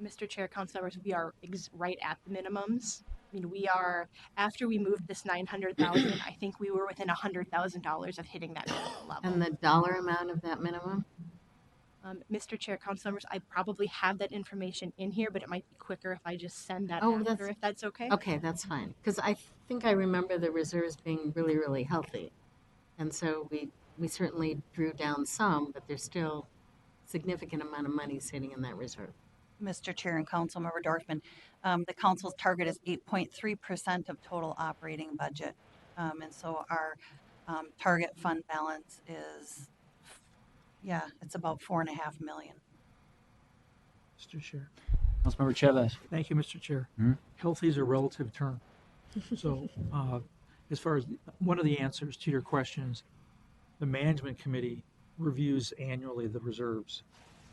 [SPEAKER 14] Mr. Chair, council members, we are right at the minimums. I mean, after we moved this 900,000, I think we were within $100,000 of hitting that minimum level.
[SPEAKER 4] And the dollar amount of that minimum?
[SPEAKER 14] Mr. Chair, council members, I probably have that information in here, but it might be quicker if I just send that after, if that's okay.
[SPEAKER 4] Okay, that's fine. Because I think I remember the reserves being really, really healthy. And so we certainly drew down some, but there's still a significant amount of money sitting in that reserve.
[SPEAKER 12] Mr. Chair and Councilmember Dorfman, the council's target is 8.3% of total operating budget. And so our target fund balance is, it's about $4.5 million.
[SPEAKER 6] Mr. Chair.
[SPEAKER 2] Councilmember Chavez.
[SPEAKER 6] Thank you, Mr. Chair.
[SPEAKER 2] Hmm?
[SPEAKER 6] Healthy is a relative term. So as far as one of the answers to your questions, the management committee reviews annually the reserves,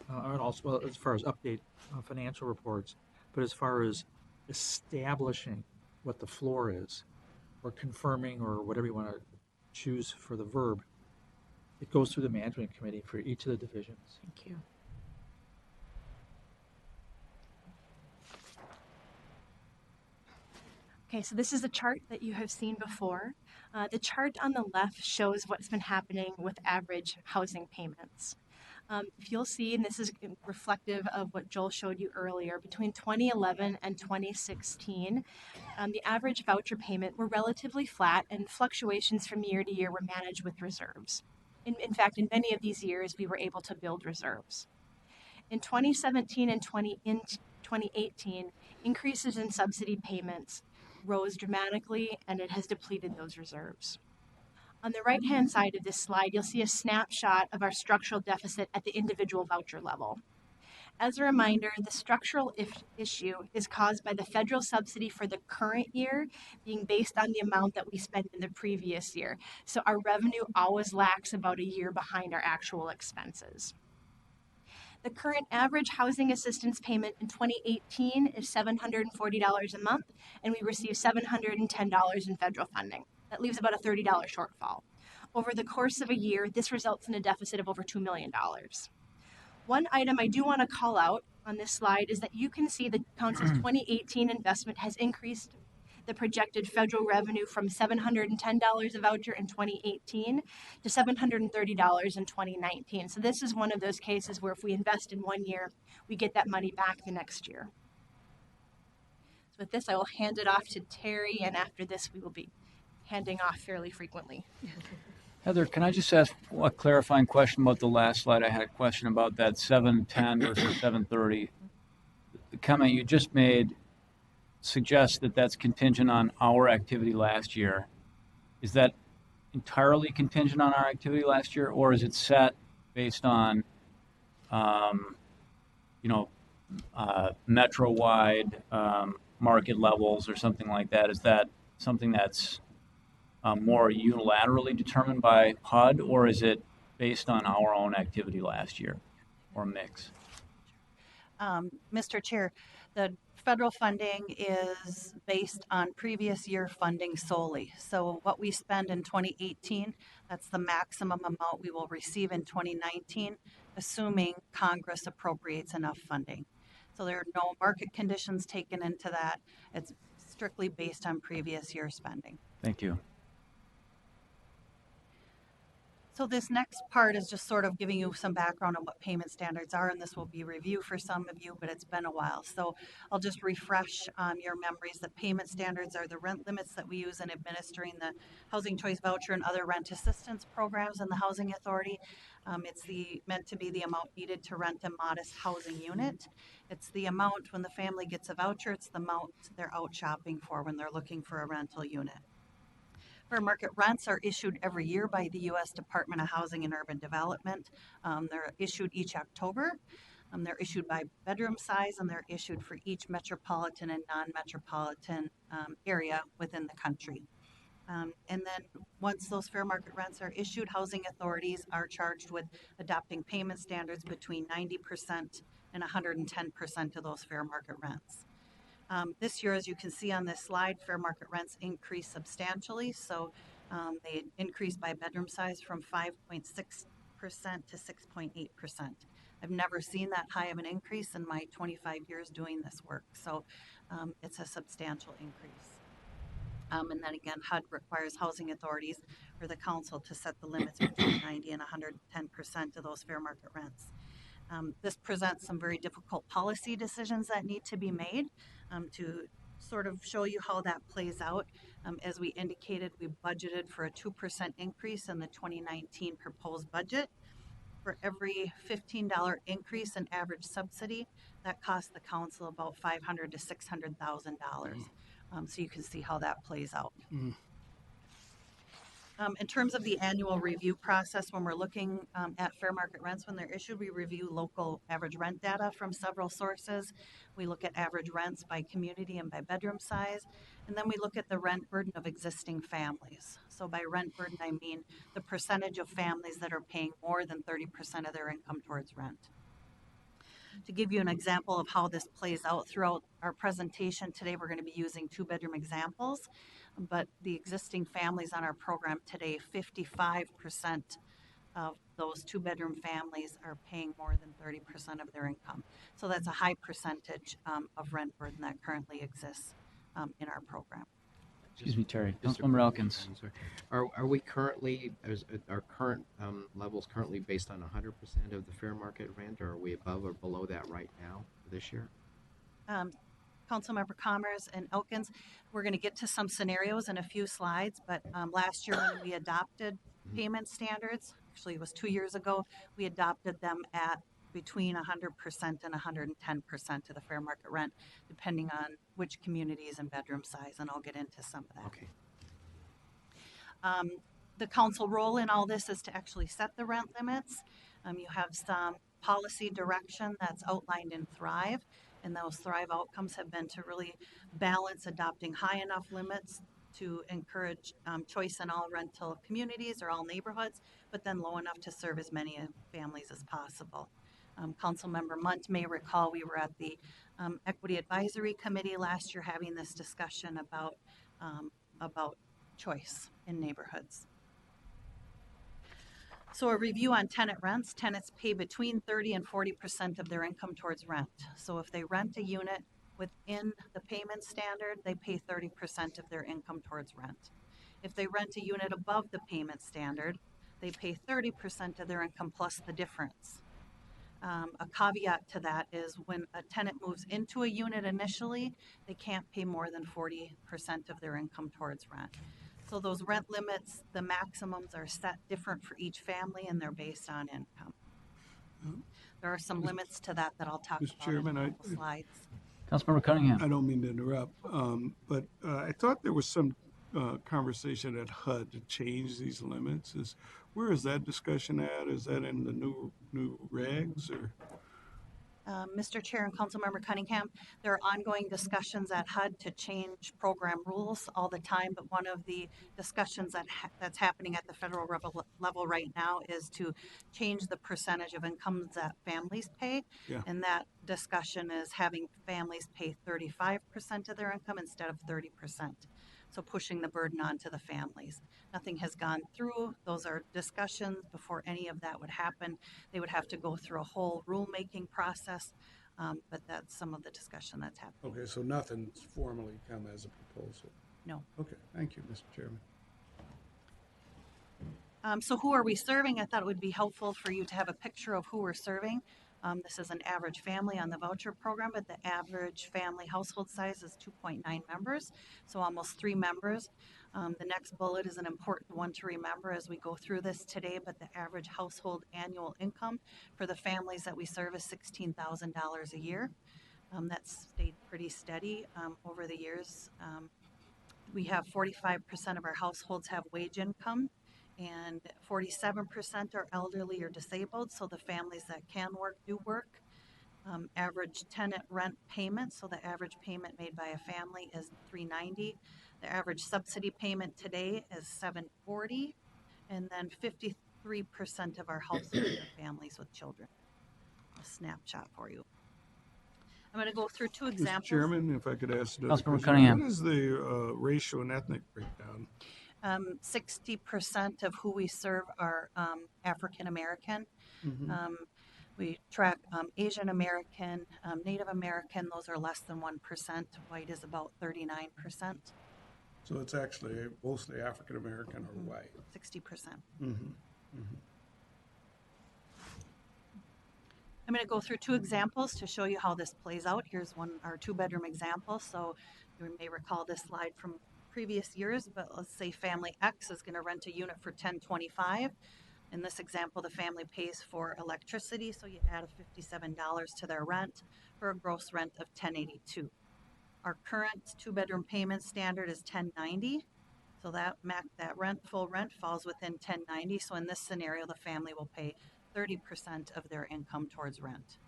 [SPEAKER 6] and also as far as update financial reports, but as far as establishing what the floor is, or confirming, or whatever you want to choose for the verb, it goes through the management committee for each of the divisions.
[SPEAKER 4] Thank you.
[SPEAKER 14] Okay, so this is a chart that you have seen before. The chart on the left shows what's been happening with average housing payments. If you'll see, and this is reflective of what Joel showed you earlier, between 2011 and 2016, the average voucher payment were relatively flat, and fluctuations from year to year were managed with reserves. In fact, in many of these years, we were able to build reserves. In 2017 and 2018, increases in subsidy payments rose dramatically, and it has depleted those reserves. On the right-hand side of this slide, you'll see a snapshot of our structural deficit at the individual voucher level. As a reminder, the structural issue is caused by the federal subsidy for the current year being based on the amount that we spent in the previous year. So our revenue always lags about a year behind our actual expenses. The current average housing assistance payment in 2018 is $740 a month, and we receive $710 in federal funding. That leaves about a $30 shortfall. Over the course of a year, this results in a deficit of over $2 million. One item I do want to call out on this slide is that you can see the council's 2018 investment has increased the projected federal revenue from $710 a voucher in 2018 to $730 in 2019. So this is one of those cases where if we invest in 1 year, we get that money back the next year. So with this, I will hand it off to Terry, and after this, we will be handing off fairly frequently.
[SPEAKER 2] Heather, can I just ask a clarifying question about the last slide? I had a question about that 710 versus 730. The comment you just made suggests that that's contingent on our activity last year. Is that entirely contingent on our activity last year, or is it set based on, metro-wide market levels or something like that? Is that something that's more unilaterally determined by HUD, or is it based on our own activity last year, or a mix?
[SPEAKER 12] Mr. Chair, the federal funding is based on previous year funding solely. So what we spend in 2018, that's the maximum amount we will receive in 2019, assuming Congress appropriates enough funding. So there are no market conditions taken into that. It's strictly based on previous year spending.
[SPEAKER 2] Thank you.
[SPEAKER 12] So this next part is just sort of giving you some background on what payment standards are, and this will be review for some of you, but it's been a while. So I'll just refresh your memories that payment standards are the rent limits that we use in administering the Housing Choice Voucher and other rent assistance programs in the Housing Authority. It's meant to be the amount needed to rent a modest housing unit. It's the amount when the family gets a voucher, it's the amount they're out shopping for when they're looking for a rental unit. Fair market rents are issued every year by the U.S. Department of Housing and Urban Development. They're issued each October. They're issued by bedroom size, and they're issued for each metropolitan and non-metropolitan area within the country. And then once those fair market rents are issued, housing authorities are charged with adopting payment standards between 90% and 110% of those fair market rents. This year, as you can see on this slide, fair market rents increased substantially. So they increased by bedroom size from 5.6% to 6.8%. I've never seen that high of an increase in my 25 years doing this work. So it's a substantial increase. And then again, HUD requires housing authorities or the council to set the limits between 90 and 110% of those fair market rents. This presents some very difficult policy decisions that need to be made. To sort of show you how that plays out, as we indicated, we budgeted for a 2% increase in the 2019 proposed budget. For every $15 increase in average subsidy, that costs the council about $500,000 to $600,000. So you can see how that plays out. In terms of the annual review process, when we're looking at fair market rents when they're issued, we review local average rent data from several sources. We look at average rents by community and by bedroom size. And then we look at the rent burden of existing families. So by rent burden, I mean the percentage of families that are paying more than 30% of their income towards rent. To give you an example of how this plays out throughout our presentation today, we're going to be using two-bedroom examples. But the existing families on our program today, 55% of those two-bedroom families are paying more than 30% of their income. So that's a high percentage of rent burden that currently exists in our program.
[SPEAKER 2] Excuse me, Terry. Councilmember Elkins.
[SPEAKER 13] Are we currently, are current levels currently based on 100% of the fair market rent, or are we above or below that right now this year?
[SPEAKER 12] Councilmember Commerce and Elkins, we're going to get to some scenarios in a few slides, but last year when we adopted payment standards, actually it was 2 years ago, we adopted them at between 100% and 110% of the fair market rent, depending on which communities and bedroom size, and I'll get into some of that.
[SPEAKER 13] Okay.
[SPEAKER 12] The council role in all this is to actually set the rent limits. You have some policy direction that's outlined in Thrive, and those Thrive outcomes have been to really balance adopting high enough limits to encourage choice in all rental communities or all neighborhoods, but then low enough to serve as many families as possible. Councilmember Munt may recall we were at the Equity Advisory Committee last year having this discussion about choice in neighborhoods. So a review on tenant rents. Tenants pay between 30 and 40% of their income towards rent. So if they rent a unit within the payment standard, they pay 30% of their income towards rent. If they rent a unit above the payment standard, they pay 30% of their income plus the difference. A caveat to that is when a tenant moves into a unit initially, they can't pay more than 40% of their income towards rent. So those rent limits, the maximums are set different for each family, and they're based on income. There are some limits to that I'll talk about
[SPEAKER 7] Chairman,
[SPEAKER 12] in a couple slides.
[SPEAKER 2] Councilmember Cunningham.
[SPEAKER 7] I don't mean to interrupt, but I thought there was some conversation at HUD to change these limits. Where is that discussion at? Is that in the new regs or?
[SPEAKER 12] Mr. Chair and Councilmember Cunningham, there are ongoing discussions at HUD to change program rules all the time, but one of the discussions that's happening at the federal level right now is to change the percentage of incomes that families pay.
[SPEAKER 7] Yeah.
[SPEAKER 12] And that discussion is having families pay 35% of their income instead of 30%. So pushing the burden onto the families. Nothing has gone through. Those are discussions. Before any of that would happen, they would have to go through a whole rulemaking process. But that's some of the discussion that's happening.
[SPEAKER 7] Okay, so nothing's formally come as a proposal.
[SPEAKER 12] No.
[SPEAKER 7] Okay, thank you, Mr. Chairman.
[SPEAKER 12] So who are we serving? I thought it would be helpful for you to have a picture of who we're serving. This is an average family on the voucher program, but the average family household size is 2.9 members, so almost 3 members. The next bullet is an important one to remember as we go through this today, but the average household annual income for the families that we serve is $16,000 a year. That's stayed pretty steady over the years. We have 45% of our households have wage income, and 47% are elderly or disabled, so the families that can work do work. Average tenant rent payment, so the average payment made by a family is $390. The average subsidy payment today is $740, and then 53% of our households are families with children. A snapshot for you. I'm going to go through 2
[SPEAKER 7] Mr.
[SPEAKER 12] examples.
[SPEAKER 7] Chairman, if I could ask another
[SPEAKER 2] Councilmember
[SPEAKER 7] question.
[SPEAKER 2] Cunningham.
[SPEAKER 7] What is the racial and ethnic breakdown?
[SPEAKER 12] 60% of who we serve are African American.
[SPEAKER 7] Mhm.
[SPEAKER 12] We track Asian American, Native American, those are less than 1%. White is about 39%.
[SPEAKER 7] So it's actually mostly African American or white?
[SPEAKER 12] 60%.
[SPEAKER 7] Mm-hmm.
[SPEAKER 12] I'm going to go through 2 examples to show you how this plays out. Here's our 2-bedroom example. So you may recall this slide from previous years, but let's say family X is going to rent a unit for $1025. In this example, the family pays for electricity, so you add a $57 to their rent for a gross rent of $1082. Our current 2-bedroom payment standard is $1090. So that full rent falls within $1090. So in this scenario, the family will pay 30% of their income towards rent.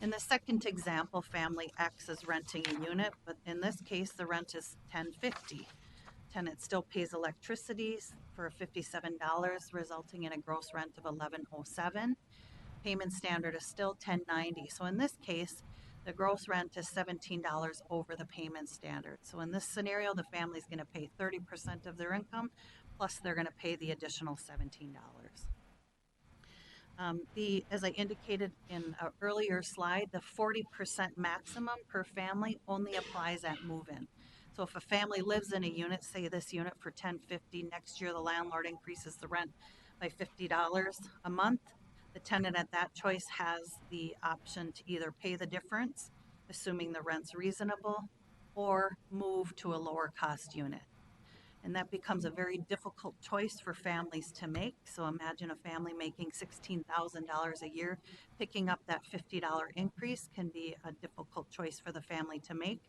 [SPEAKER 12] In the second example, family X is renting a unit, but in this case, the rent is $1050. Tenant still pays electricity for $57, resulting in a gross rent of $1107. Payment standard is still $1090. So in this case, the gross rent is $17 over the payment standard. So in this scenario, the family is going to pay 30% of their income, plus they're going to pay the additional $17. As I indicated in an earlier slide, the 40% maximum per family only applies at move-in. So if a family lives in a unit, say this unit for $1050, next year the landlord increases the rent by $50 a month, the tenant at that choice has the option to either pay the difference, assuming the rent's reasonable, or move to a lower cost unit. And that becomes a very difficult choice for families to make. So imagine a family making $16,000 a year. Picking up that $50 increase can be a difficult choice for the family to make.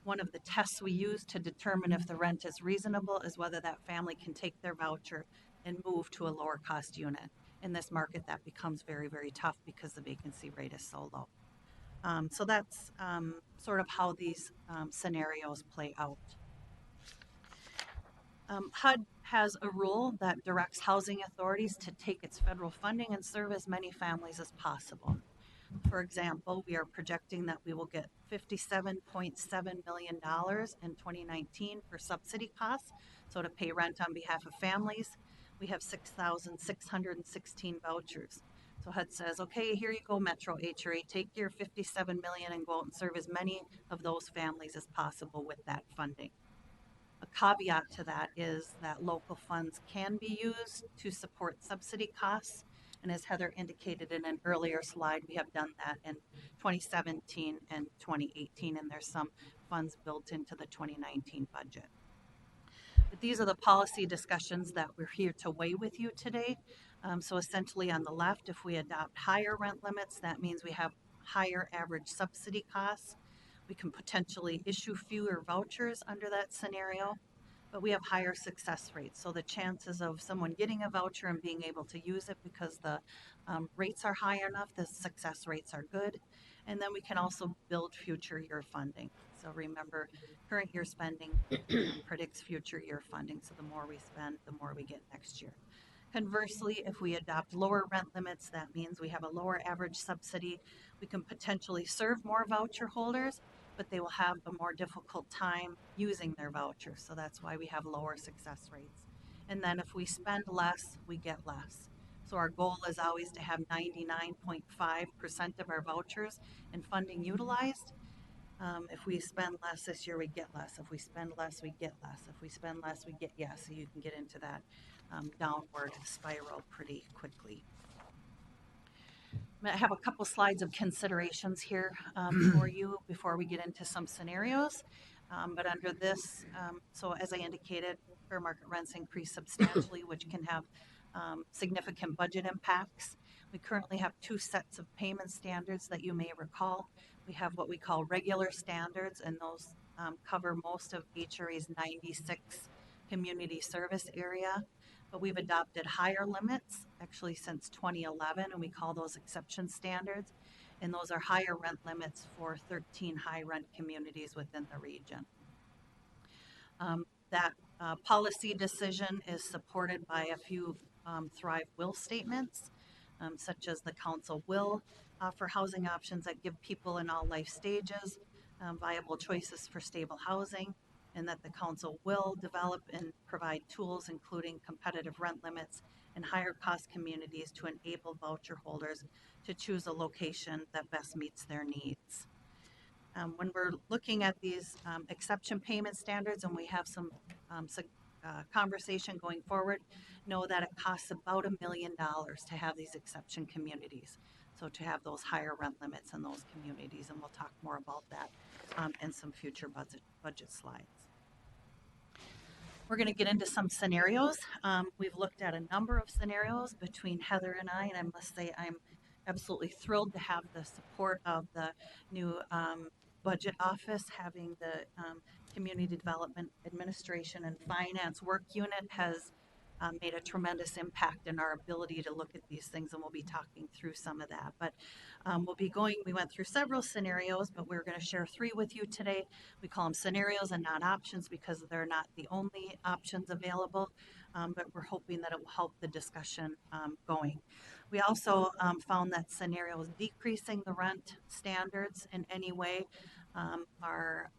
[SPEAKER 12] One of the tests we use to determine if the rent is reasonable is whether that family can take their voucher and move to a lower cost unit. In this market, that becomes very, very tough because the vacancy rate is so low. So that's sort of how these scenarios play out. HUD has a rule that directs housing authorities to take its federal funding and serve as many families as possible. For example, we are projecting that we will get $57.7 million in 2019 for subsidy costs, so to pay rent on behalf of families. We have 6,616 vouchers. So HUD says, okay, here you go, Metro HRA, take your $57 million and go out and serve as many of those families as possible with that funding. A caveat to that is that local funds can be used to support subsidy costs. And as Heather indicated in an earlier slide, we have done that in 2017 and 2018, and there's some funds built into the 2019 budget. But these are the policy discussions that we're here to weigh with you today. So essentially on the left, if we adopt higher rent limits, that means we have higher average subsidy costs. We can potentially issue fewer vouchers under that scenario, but we have higher success rates. So the chances of someone getting a voucher and being able to use it because the rates are high enough, the success rates are good. And then we can also build future year funding. So remember, current year spending predicts future year funding. So the more we spend, the more we get next year. Conversely, if we adopt lower rent limits, that means we have a lower average subsidy. We can potentially serve more voucher holders, but they will have a more difficult time using their vouchers. So that's why we have lower success rates. And then if we spend less, we get less. So our goal is always to have 99.5% of our vouchers and funding utilized. If we spend less this year, we get less. If we spend less, we get less. If we spend less, we get, so you can get into that downward spiral pretty quickly. I have a couple slides of considerations here for you before we get into some scenarios. But under this, so as I indicated, fair market rents increase substantially, which can have significant budget impacts. We currently have two sets of payment standards that you may recall. We have what we call regular standards, and those cover most of HRA's 96 community service area. But we've adopted higher limits actually since 2011, and we call those exception standards. And those are higher rent limits for 13 high rent communities within the region. That policy decision is supported by a few Thrive Will statements, such as the council will offer housing options that give people in all life stages viable choices for stable housing, and that the council will develop and provide tools including competitive rent limits in higher cost communities to enable voucher holders to choose a location that best meets their needs. When we're looking at these exception payment standards, and we have some conversation going forward, know that it costs about $1 million to have these exception communities. So to have those higher rent limits in those communities, and we'll talk more about that in some future budget slides. We're going to get into some scenarios. We've looked at a number of scenarios between Heather and I must say I'm absolutely thrilled to have the support of the new budget office. Having the Community Development Administration and Finance Work Unit has made a tremendous impact in our ability to look at these things, and we'll be talking through some of that. But we went through several scenarios, but we're going to share three with you today. We call them scenarios and not options because they're not the only options available, but we're hoping that it will help the discussion going. We also found that scenarios decreasing the rent standards in any way are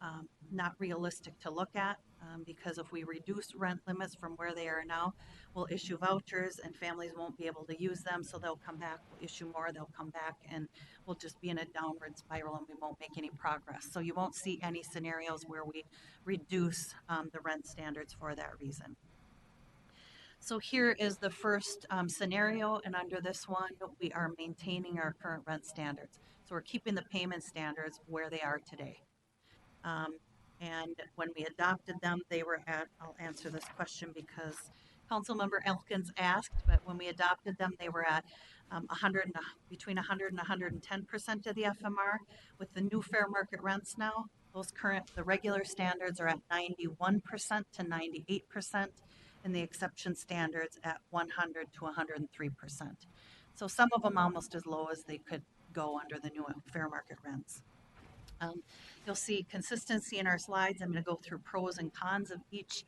[SPEAKER 12] not realistic to look at because if we reduce rent limits from where they are now, we'll issue vouchers and families won't be able to use them, so they'll come back, we'll issue more, they'll come back, and we'll just be in a downward spiral and we won't make any progress. So you won't see any scenarios where we reduce the rent standards for that reason. So here is the first scenario, and under this one, we are maintaining our current rent standards. So we're keeping the payment standards where they are today. And when we adopted them, they were at, I'll answer this question because Councilmember Elkins asked, but when we adopted them, they were at between 100 and 110% of the FMR. With the new fair market rents now, the regular standards are at 91% to 98%, and the exception standards at 100 to 103%. So some of them almost as low as they could go under the new fair market rents. You'll see consistency in our slides. I'm going to go through pros and cons of each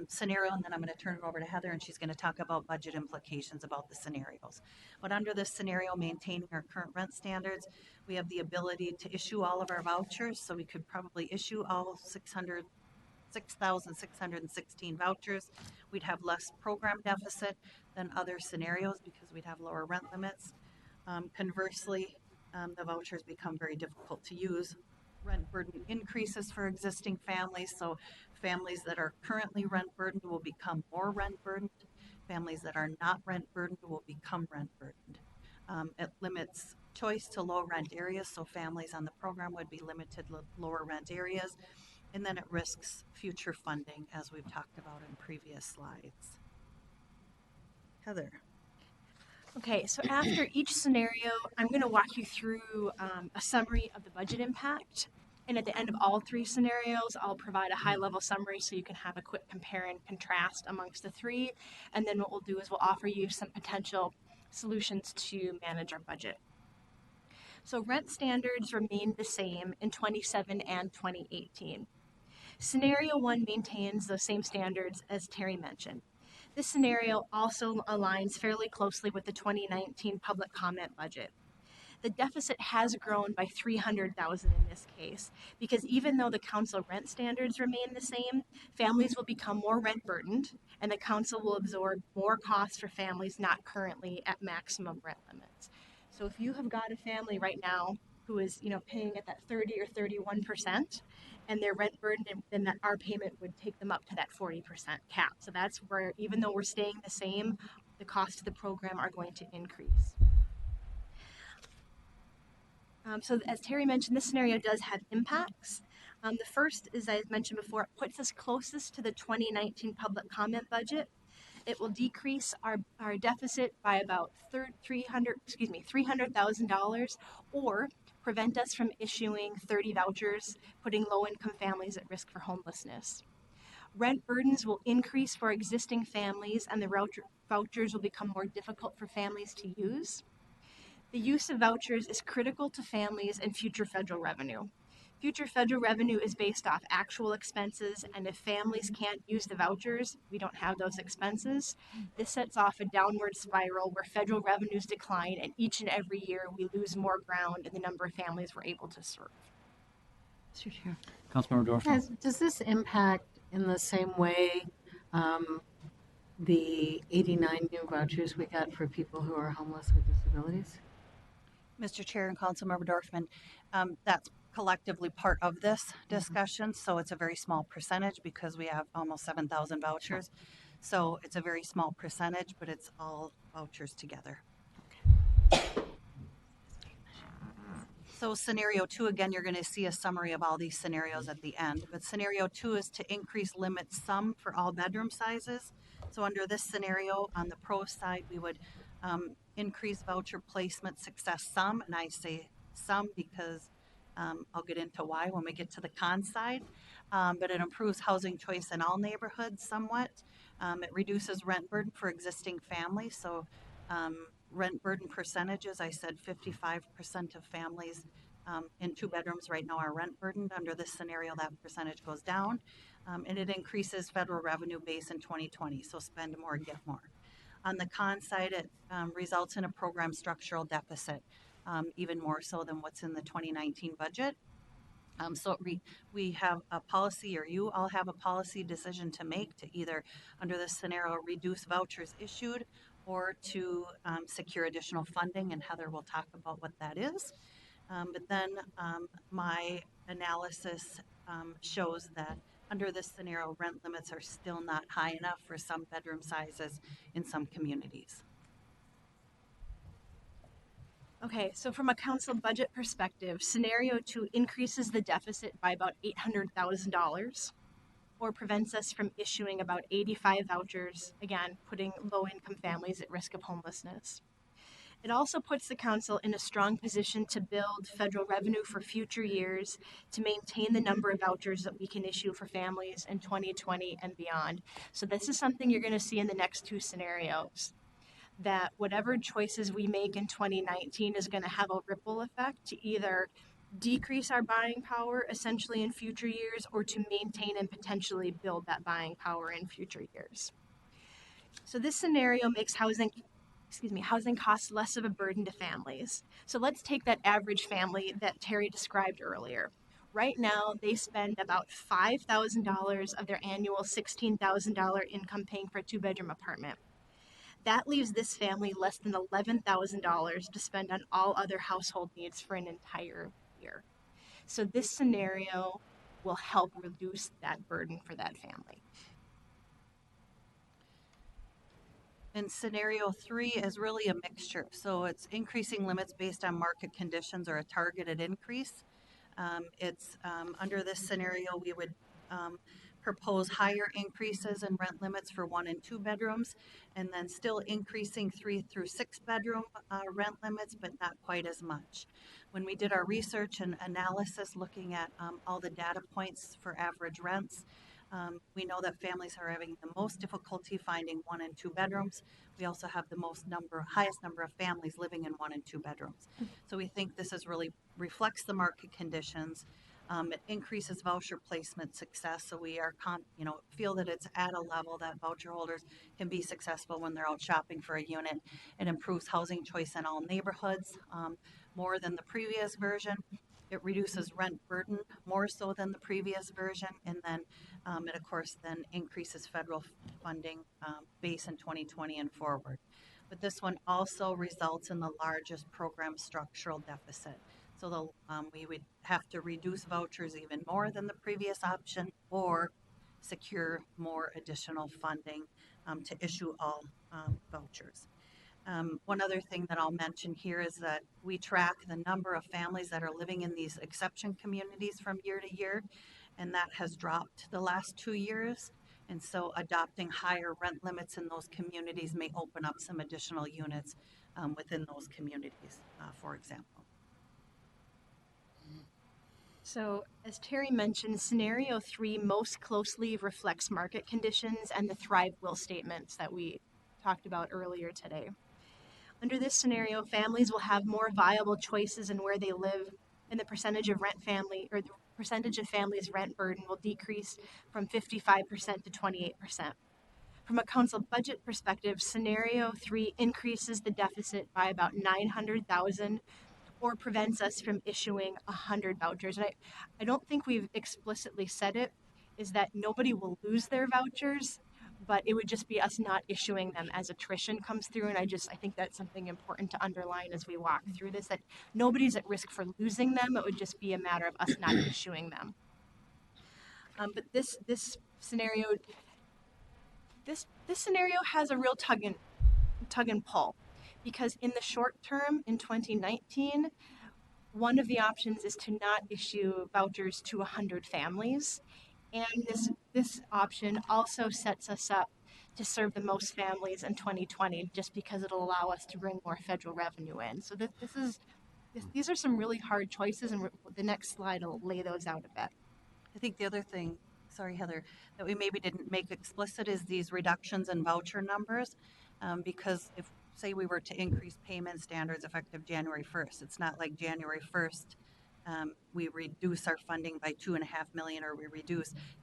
[SPEAKER 12] scenario, and then I'm going to turn it over to Heather, and she's going to talk about budget implications about the scenarios. But under this scenario, maintaining our current rent standards, we have the ability to issue all of our vouchers, so we could probably issue all 6,616 vouchers. We'd have less program deficit than other scenarios because we'd have lower rent limits. Conversely, the vouchers become very difficult to use. Rent burden increases for existing families, so families that are currently rent burdened will become more rent burdened. Families that are not rent burdened will become rent burdened. It limits choice to low rent areas, so families on the program would be limited to lower rent areas, and then it risks future funding, as we've talked about in previous slides. Heather.
[SPEAKER 14] Okay, so after each scenario, I'm going to walk you through a summary of the budget impact. And at the end of all three scenarios, I'll provide a high-level summary so you can have a quick compare and contrast amongst the three. And then what we'll do is we'll offer you some potential solutions to manage our budget. So rent standards remained the same in 2017 and 2018. Scenario 1 maintains those same standards as Terry mentioned. This scenario also aligns fairly closely with the 2019 public comment budget. the deficit has grown by 300,000 in this case, because even though the council rent standards remain the same, families will become more rent burdened, and the council will absorb more costs for families not currently at maximum rent limits. So if you have got a family right now who is, paying at that 30 or 31%, and their rent burden, then that our payment would take them up to that 40% cap. So that's where, even though we're staying the same, the costs of the program are going to increase. So as Terry mentioned, this scenario does have impacts. The first, as I mentioned before, it puts us closest to the 2019 public comment budget. It will decrease our deficit by about $300,000, or prevent us from issuing 30 vouchers, putting low-income families at risk for homelessness. Rent burdens will increase for existing families, and the vouchers will become more difficult for families to use. The use of vouchers is critical to families and future federal revenue. Future federal revenue is based off actual expenses, and if families can't use the vouchers, we don't have those expenses. This sets off a downward spiral where federal revenues decline, and each and every year we lose more ground in the number of families we're able to serve.
[SPEAKER 4] Mr. Chair.
[SPEAKER 2] Councilmember Dorfman.
[SPEAKER 4] Does this impact in the same way the 89 new vouchers we got for people who are homeless with disabilities?
[SPEAKER 12] Mr. Chair and Councilmember Dorfman, that's collectively part of this discussion, so it's a very small percentage because we have almost 7,000 vouchers. So it's a very small percentage, but it's all vouchers together. So scenario 2, again, you're going to see a summary of all these scenarios at the end, but scenario 2 is to increase limit sum for all bedroom sizes. So under this scenario, on the pro side, we would increase voucher placement success sum, and I say sum because I'll get into why when we get to the con side, but it improves housing choice in all neighborhoods somewhat. It reduces rent burden for existing families, so rent burden percentages, I said 55% of families in 2 bedrooms right now are rent burdened. Under this scenario, that percentage goes down, and it increases federal revenue base in 2020, so spend more, get more. On the con side, it results in a program structural deficit, even more so than what's in the 2019 budget. So we have a policy, or you all have a policy decision to make to either, under this scenario, reduce vouchers issued or to secure additional funding, and Heather will talk about what that is. But then my analysis shows that under this scenario, rent limits are still not high enough for some bedroom sizes in some communities.
[SPEAKER 14] Okay, so from a council budget perspective, scenario 2 increases the deficit by about $800,000, or prevents us from issuing about 85 vouchers, again, putting low-income families at risk of homelessness. It also puts the council in a strong position to build federal revenue for future years to maintain the number of vouchers that we can issue for families in 2020 and beyond. So this is something you're going to see in the next 2 scenarios, that whatever choices we make in 2019 is going to have a ripple effect to either decrease our buying power essentially in future years, or to maintain and potentially build that buying power in future years. So this scenario makes housing costs less of a burden to families. So let's take that average family that Terry described earlier. Right now, they spend about $5,000 of their annual $16,000 income paying for a 2-bedroom apartment. That leaves this family less than $11,000 to spend on all other household needs for an entire year. So this scenario will help reduce that burden for that family.
[SPEAKER 12] And scenario 3 is really a mixture. So it's increasing limits based on market conditions or a targeted increase. It's under this scenario, we would propose higher increases in rent limits for 1 and 2 bedrooms, and then still increasing 3 through 6 bedroom rent limits, but not quite as much. When we did our research and analysis looking at all the data points for average rents, we know that families are having the most difficulty finding 1 and 2 bedrooms. We also have the highest number of families living in 1 and 2 bedrooms. So we think this really reflects the market conditions. It increases voucher placement success, so we are feel that it's at a level that voucher holders can be successful when they're out shopping for a unit. It improves housing choice in all neighborhoods. more than the previous version. It reduces rent burden more so than the previous version, and then it of course then increases federal funding base in 2020 and forward. But this one also results in the largest program structural deficit. So we would have to reduce vouchers even more than the previous option, or secure more additional funding to issue all vouchers. One other thing that I'll mention here is that we track the number of families that are living in these exception communities from year to year, and that has dropped the last 2 years. And so adopting higher rent limits in those communities may open up some additional units within those communities, for example.
[SPEAKER 14] So, as Terry mentioned, scenario 3 most closely reflects market conditions and the Thrive Will statements that we talked about earlier today. Under this scenario, families will have more viable choices in where they live, and the percentage of the percentage of families' rent burden will decrease from 55% to 28%. From a council budget perspective, scenario 3 increases the deficit by about 900,000, or prevents us from issuing 100 vouchers. And I don't think we've explicitly said it, is that nobody will lose their vouchers, but it would just be us not issuing them as attrition comes through. And I think that's something important to underline as we walk through this, that nobody's at risk for losing them. It would just be a matter of us not issuing them. But this scenario, this scenario has a real tug and pull, because in the short term, in 2019, one of the options is to not issue vouchers to 100 families. And this option also sets us up to serve the most families in 2020, just because it'll allow us to bring more federal revenue in. So these are some really hard choices, and the next slide will lay those out a bit.
[SPEAKER 12] I think the other thing, sorry Heather, that we maybe didn't make explicit is these reductions in voucher numbers, because if, say, we were to increase payment standards effective January 1st, it's not like January 1st we reduce our funding by $2.5 million, or we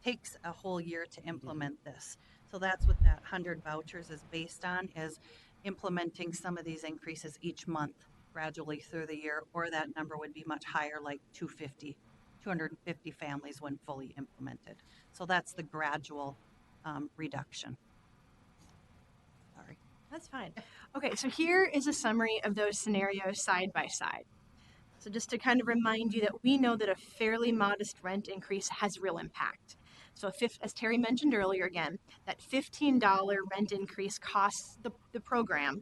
[SPEAKER 12] takes a whole year to implement this. So that's what that 100 vouchers is based on, is implementing some of these increases each month gradually through the year, or that number would be much higher, like 250 families when fully implemented. So that's the gradual reduction. Sorry.
[SPEAKER 14] That's fine. Okay, so here is a summary of those scenarios side by side. So just to kind of remind you that we know that a fairly modest rent increase has real impact. So as Terry mentioned earlier again, that $15 rent increase costs the program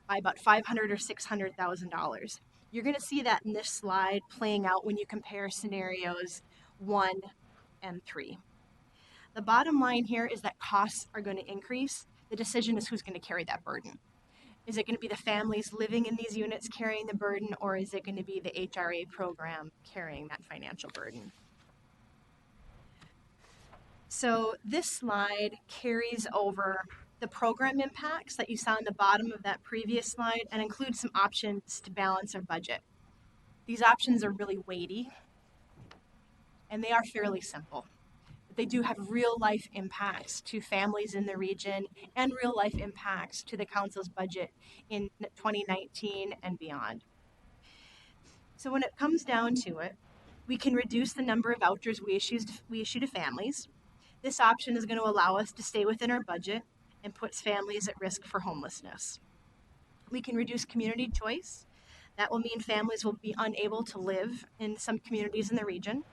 [SPEAKER 14] by about $500,000 or $600,000. You're going to see that in this slide playing out when you compare scenarios 1 and 3. The bottom line here is that costs are going to increase. The decision is who's going to carry that burden. Is it going to be the families living in these units carrying the burden, or is it going to be the HRA program carrying that financial burden? So this slide carries over the program impacts that you saw on the bottom of that previous slide, and includes some options to balance our budget. These options are really weighty, and they are fairly simple. They do have real life impacts to families in the region, and real life impacts to the council's budget in 2019 and beyond. So when it comes down to it, we can reduce the number of vouchers we issue to families. This option is going to allow us to stay within our budget and puts families at risk for homelessness. We can reduce community choice. That will mean families will be unable to live in some communities in the region.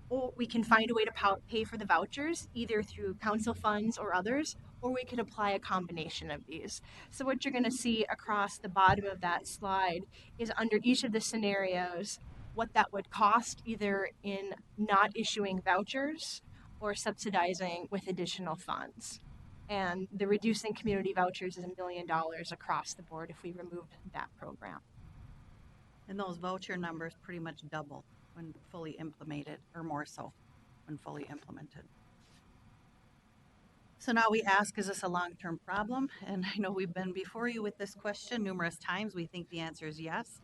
[SPEAKER 14] Or we can find a way to pay for the vouchers, either through council funds or others, or we could apply a combination of these. So what you're going to see across the bottom of that slide is, under each of the scenarios, what that would cost, either in not issuing vouchers or subsidizing with additional funds. And the reducing community vouchers is $1 million across the board if we removed that program.
[SPEAKER 12] And those voucher numbers pretty much double when fully implemented, or more so when fully implemented. So now we ask, is this a long-term problem? And I know we've been before you with this question numerous times. We think the answer is yes.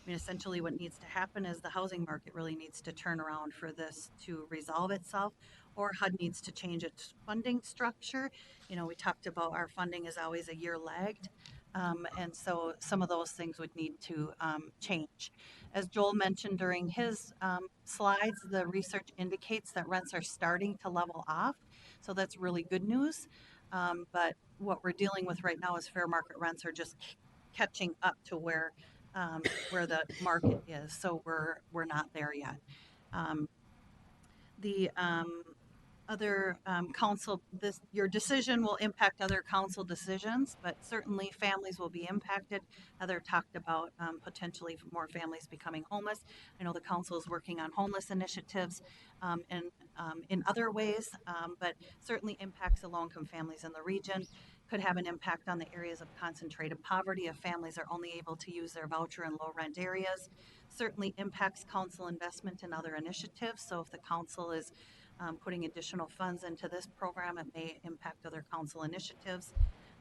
[SPEAKER 12] I mean, essentially what needs to happen is the housing market really needs to turn around for this to resolve itself, or HUD needs to change its funding structure. You know, we talked about our funding is always a year lagged. And so some of those things would need to change. As Joel mentioned during his slides, the research indicates that rents are starting to level off. So that's really good news. But what we're dealing with right now is fair market rents are just catching up to where the market is. So we're not there yet. The other council, your decision will impact other council decisions, but certainly families will be impacted. Heather talked about potentially more families becoming homeless. I know the council is working on homeless initiatives and in other ways, but certainly impacts the low-income families in the region. Could have an impact on the areas of concentrated poverty if families are only able to use their voucher in low rent areas. Certainly impacts council investment in other initiatives. So if the council is putting additional funds into this program, it may impact other council initiatives.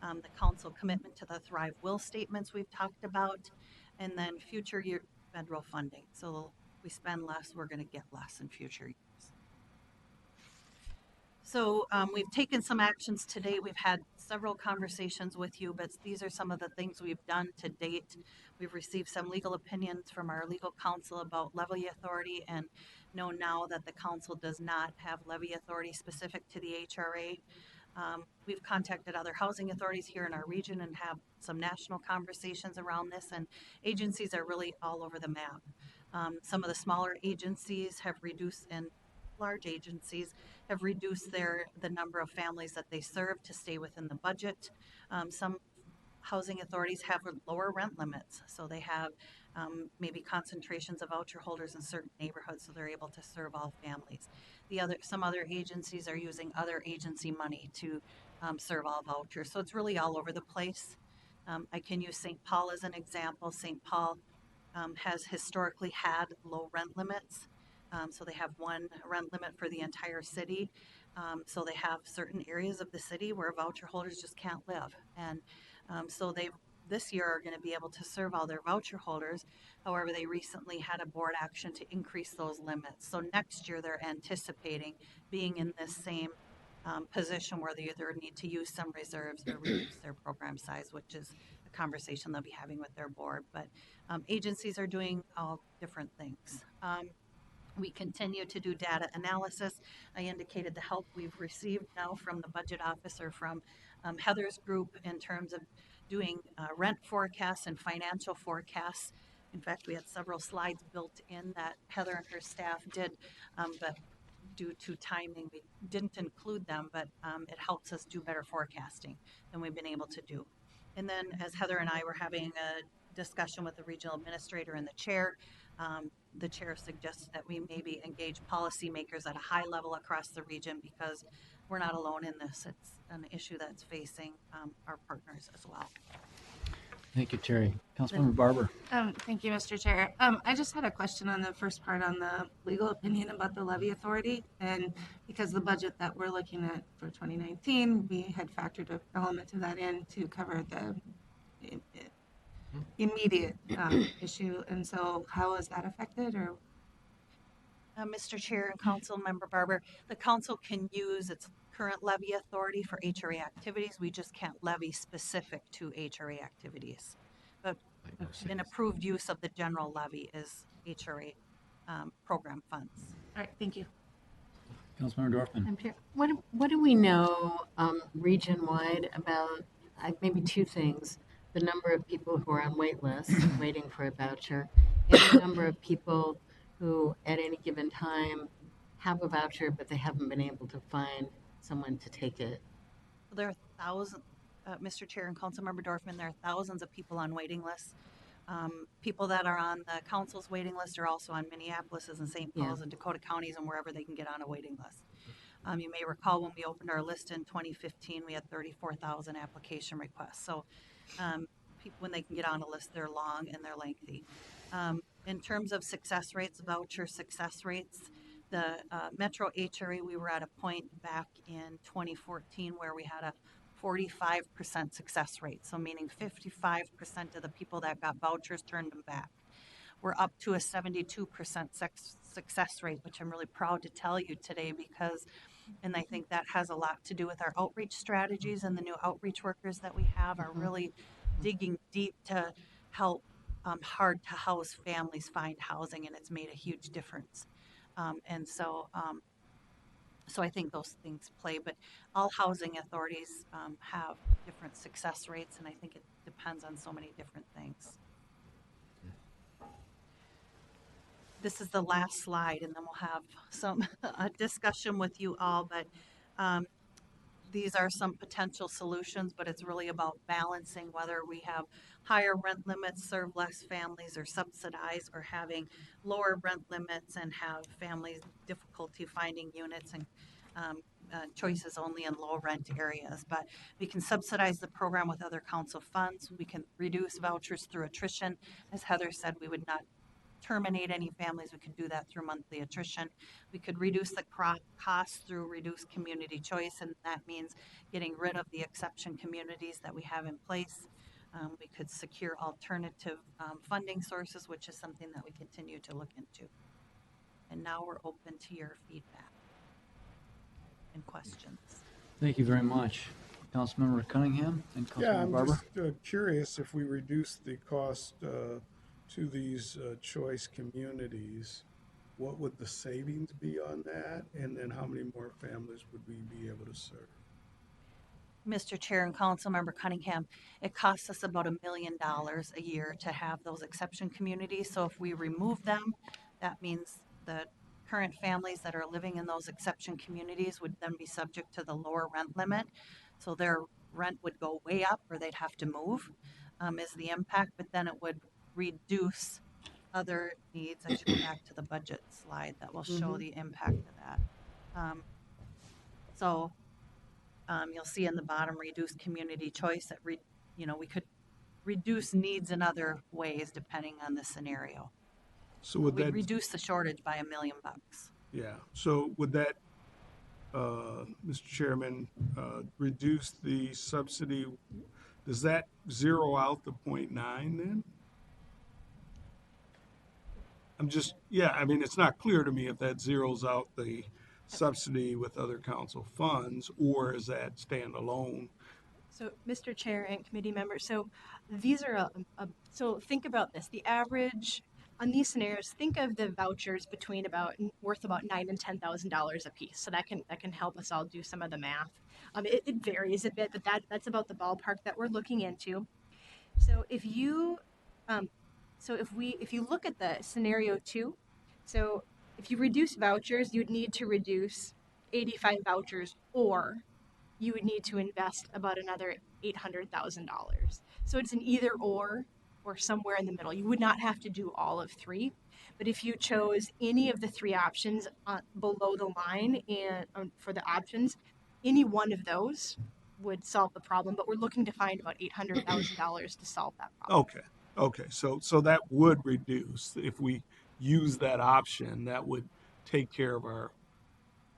[SPEAKER 12] The council commitment to the Thrive Will statements we've talked about, and then future year federal funding. So we spend less, we're going to get less in future years. So we've taken some actions today. We've had several conversations with you, but these are some of the things we've done to date. We've received some legal opinions from our legal counsel about levy authority and know now that the council does not have levy authority specific to the HRA. We've contacted other housing authorities here in our region and have some national conversations around this, and agencies are really all over the map. Some of the smaller agencies have reduced, and large agencies have reduced the number of families that they serve to stay within the budget. Some housing authorities have lower rent limits, so they have maybe concentrations of voucher holders in certain neighborhoods, so they're able to serve all families. Some other agencies are using other agency money to serve all vouchers, so it's really all over the place. I can use St. Paul as an example. St. Paul has historically had low rent limits. So they have one rent limit for the entire city. So they have certain areas of the city where voucher holders just can't live. And so they this year are going to be able to serve all their voucher holders. However, they recently had a board action to increase those limits. So next year they're anticipating being in this same position where they either need to use some reserves or reduce their program size, which is a conversation they'll be having with their board. But agencies are doing all different things. We continue to do data analysis. I indicated the help we've received now from the budget officer from Heather's group in terms of doing rent forecasts and financial forecasts. In fact, we had several slides built in that Heather and her staff did, but due to timing, we didn't include them, but it helps us do better forecasting than we've been able to do. And then as Heather and I were having a discussion with the regional administrator and the chair suggests that we maybe engage policymakers at a high level across the region because we're not alone in this. It's an issue that's facing our partners as well.
[SPEAKER 2] Thank you, Terry. Councilmember Barber.
[SPEAKER 10] Thank you, Mr. Chair. I just had a question on the first part on the legal opinion about the levy authority. And because the budget that we're looking at for 2019, we had factored an element of that in to cover the immediate issue. And so how is that affected? Or
[SPEAKER 12] Mr. Chair and Council Member Barber, the council can use its current levy authority for HRA activities. We just can't levy specific to HRA activities. But an approved use of the general levy is HRA program funds.
[SPEAKER 10] All right, thank you.
[SPEAKER 2] Councilmember Dorfman.
[SPEAKER 4] What do we know region-wide about maybe two things? The number of people who are on wait lists waiting for a voucher, and the number of people who at any given time have a voucher, but they haven't been able to find someone to take it.
[SPEAKER 12] There are thousands, Mr. Chair and Councilmember Dorfman, there are thousands of people on waiting lists. People that are on the council's waiting list are also on Minneapolis's and St. Paul's and Dakota counties and wherever they can get on a waiting list. You may recall when we opened our list in 2015, we had 34,000 application requests. So people, when they can get on a list, they're long and they're lengthy. In terms of success rates, voucher success rates, the Metro HRA, we were at a point back in 2014 where we had a 45% success rate. So meaning 55% of the people that got vouchers turned them back. We're up to a 72% success rate, which I'm really proud to tell you today because, and I think that has a lot to do with our outreach strategies, and the new outreach workers that we have are really digging deep to help hard to house families find housing, and it's made a huge difference. So I think those things play, but all housing authorities have different success rates, and I think it depends on so many different things. This is the last slide, and then we'll have some discussion with you all, but these are some potential solutions, but it's really about balancing whether we have higher rent limits, serve less families, or subsidize, or having lower rent limits and have families difficulty finding units and choices only in low rent areas. But we can subsidize the program with other council funds. We can reduce vouchers through attrition. As Heather said, we would not terminate any families. We could do that through monthly attrition. We could reduce the costs through reduced community choice, and that means getting rid of the exception communities that we have in place. We could secure alternative funding sources, which is something that we continue to look into. And now we're open to your feedback and questions.
[SPEAKER 2] Thank you very much. Councilmember Cunningham and
[SPEAKER 7] Yeah,
[SPEAKER 2] Councilmember
[SPEAKER 7] I'm
[SPEAKER 2] Barber.
[SPEAKER 7] just curious if we reduce the cost to these choice communities, what would the savings be on that? And then how many more families would we be able to serve?
[SPEAKER 12] Mr. Chair and Councilmember Cunningham, it costs us about $1 million a year to have those exception communities. So if we remove them, that means the current families that are living in those exception communities would then be subject to the lower rent limit. So their rent would go way up, or they'd have to move, is the impact, but then it would reduce other needs. I should go back to the budget slide that will show the impact of that. You'll see in the bottom, reduce community choice, that we could reduce needs in other ways depending on the scenario.
[SPEAKER 7] So would
[SPEAKER 12] We'd
[SPEAKER 7] that
[SPEAKER 12] reduce the shortage by $1 million.
[SPEAKER 7] Yeah. So would that, Mr. Chairman, reduce the subsidy? Does that zero out the 0.9 then? I mean, it's not clear to me if that zeroes out the subsidy with other council funds, or is that standalone?
[SPEAKER 14] So, Mr. Chair and committee members, so these are so think about this. The average on these scenarios, think of the vouchers between worth about $9,000 and $10,000 a piece. So that can help us all do some of the math. It varies a bit, but that's about the ballpark that we're looking into. So if you if you look at the scenario 2, so if you reduce vouchers, you'd need to reduce 85 vouchers, or you would need to invest about another $800,000. So it's an either or somewhere in the middle. You would not have to do all of 3, but if you chose any of the 3 options below the line and for the options, any one of those would solve the problem. But we're looking to find about $800,000 to solve that problem.
[SPEAKER 7] Okay. So that would reduce if we use that option. That would take care of our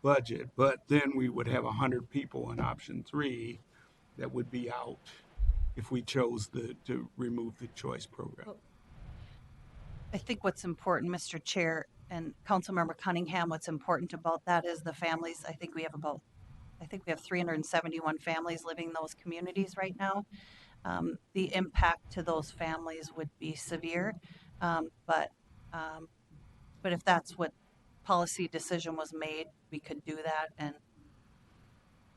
[SPEAKER 7] budget, but then we would have 100 people in option 3 that would be out if we chose to remove the choice program.
[SPEAKER 12] I think what's important, Mr. Chair and Councilmember Cunningham, what's important about that is the families. I think we have 371 families living in those communities right now. The impact to those families would be severe, but if that's what policy decision was made, we could do that. And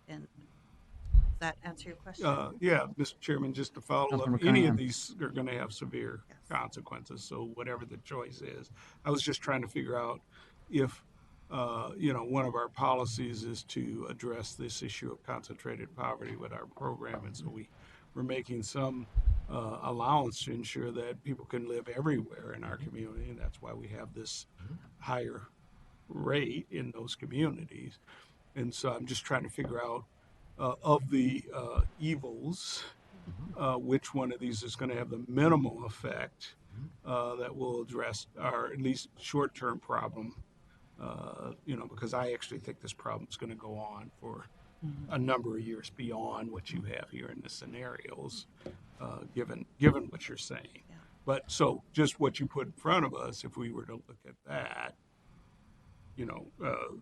[SPEAKER 12] does that answer your question?
[SPEAKER 7] Yeah, Mr. Chairman, just to follow up,
[SPEAKER 2] Councilmember
[SPEAKER 7] any
[SPEAKER 2] Cunningham.
[SPEAKER 7] of these are going to have severe consequences. So whatever the choice is, I was just trying to figure out if one of our policies is to address this issue of concentrated poverty with our program, and so we're making some allowance to ensure that people can live everywhere in our community, and that's why we have this higher rate in those communities. And so I'm just trying to figure out of the evils, which one of these is going to have the minimal effect that will address our at least short-term problem. Because I actually think this problem is going to go on for a number of years beyond what you have here in the scenarios, given what you're saying.
[SPEAKER 12] Yeah.
[SPEAKER 7] But so just what you put in front of us, if we were to look at that,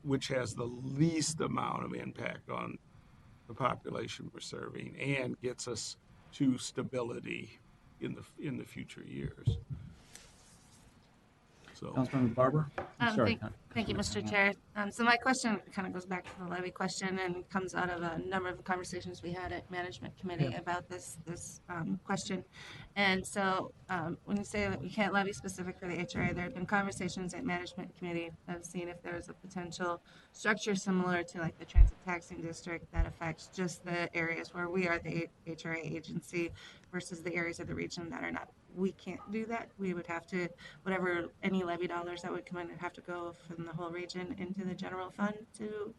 [SPEAKER 7] which has the least amount of impact on the population we're serving and gets us to stability in the future years. So,
[SPEAKER 2] Councilmember Barber? Sorry.
[SPEAKER 10] Thank you, Mr. Chair. So my question kind of goes back to the levy question and comes out of a number of the conversations we had at management committee about this question. And so when you say that we can't levy specific for the HRA, there have been conversations at management committee of seeing if there's a potential structure similar to like the transit taxing district that affects just the areas where we are the HRA agency versus the areas of the region that are not. We can't do that. We would have to, whatever, any levy dollars that would come in would have to go from the whole region into the general fund to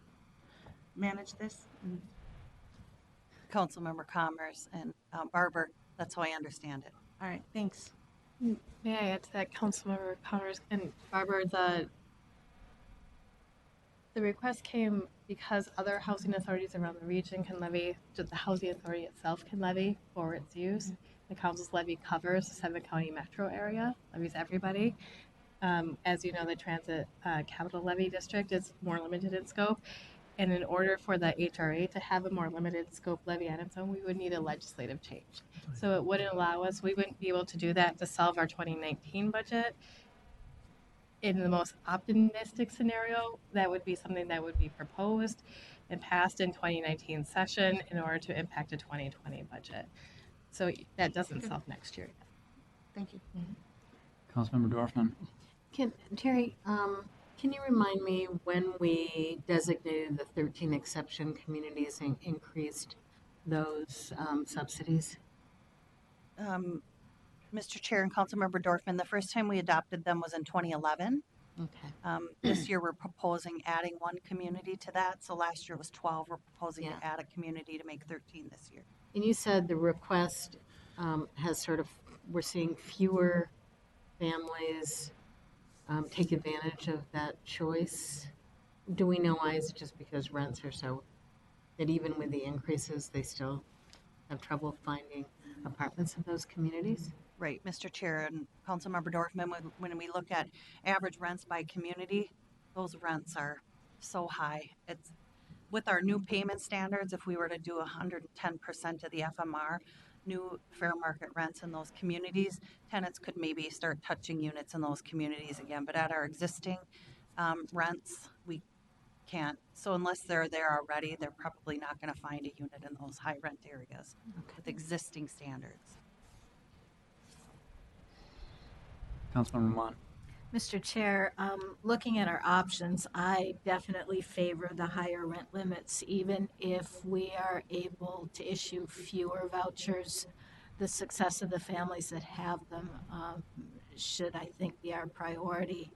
[SPEAKER 10] manage this.
[SPEAKER 12] Councilmember Commerce and Barber, that's how I understand it.
[SPEAKER 10] All right, thanks.
[SPEAKER 9] May I add to that, Councilmember Connors and Barber, the request came because other housing authorities around the region can levy, just the housing authority itself can levy for its use. The council's levy covers the 7-county metro area, levies everybody. As you know, the transit capital levy district is more limited in scope. And in order for the HRA to have a more limited scope levy on its own, we would need a legislative change. So it wouldn't allow us, we wouldn't be able to do that to solve our 2019 budget. In the most optimistic scenario, that would be something that would be proposed and passed in 2019 session in order to impact a 2020 budget. So that doesn't solve next year yet.
[SPEAKER 10] Thank you.
[SPEAKER 2] Councilmember Dorfman?
[SPEAKER 4] Terry, can you remind me when we designated the 13 exception communities and increased those subsidies?
[SPEAKER 12] Mr. Chair and Councilmember Dorfman, the first time we adopted them was in 2011.
[SPEAKER 4] Okay.
[SPEAKER 12] This year we're proposing adding one community to that. So last year was 12. We're proposing to add a community to make 13 this year.
[SPEAKER 4] And you said the request has sort of, we're seeing fewer families take advantage of that choice. Do we know why? Is it just because rents are so, that even with the increases, they still have trouble finding apartments in those communities?
[SPEAKER 12] Right, Mr. Chair and Councilmember Dorfman, when we look at average rents by community, those rents are so high. It's with our new payment standards, if we were to do 110% of the FMR, new fair market rents in those communities, tenants could maybe start touching units in those communities again. But at our existing rents, we can't. So unless they're there already, they're probably not going to find a unit in those high rent areas with existing standards.
[SPEAKER 2] Councilmember Mon?
[SPEAKER 1] Mr. Chair, looking at our options, I definitely favor the higher rent limits, even if we are able to issue fewer vouchers. The success of the families that have them should, I think, be our priority.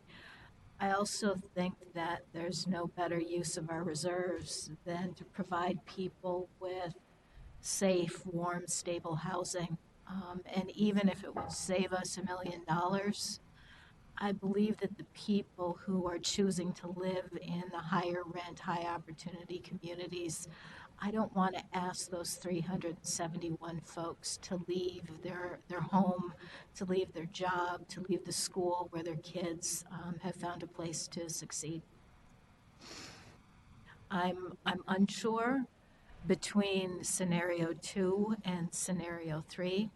[SPEAKER 1] I also think that there's no better use of our reserves than to provide people with safe, warm, stable housing. And even if it would save us $1 million, I believe that the people who are choosing to live in the higher rent, high opportunity communities, I don't want to ask those 371 folks to leave their home, to leave their job, to leave the school where their kids have found a place to succeed. I'm unsure between scenario 2 and scenario 3,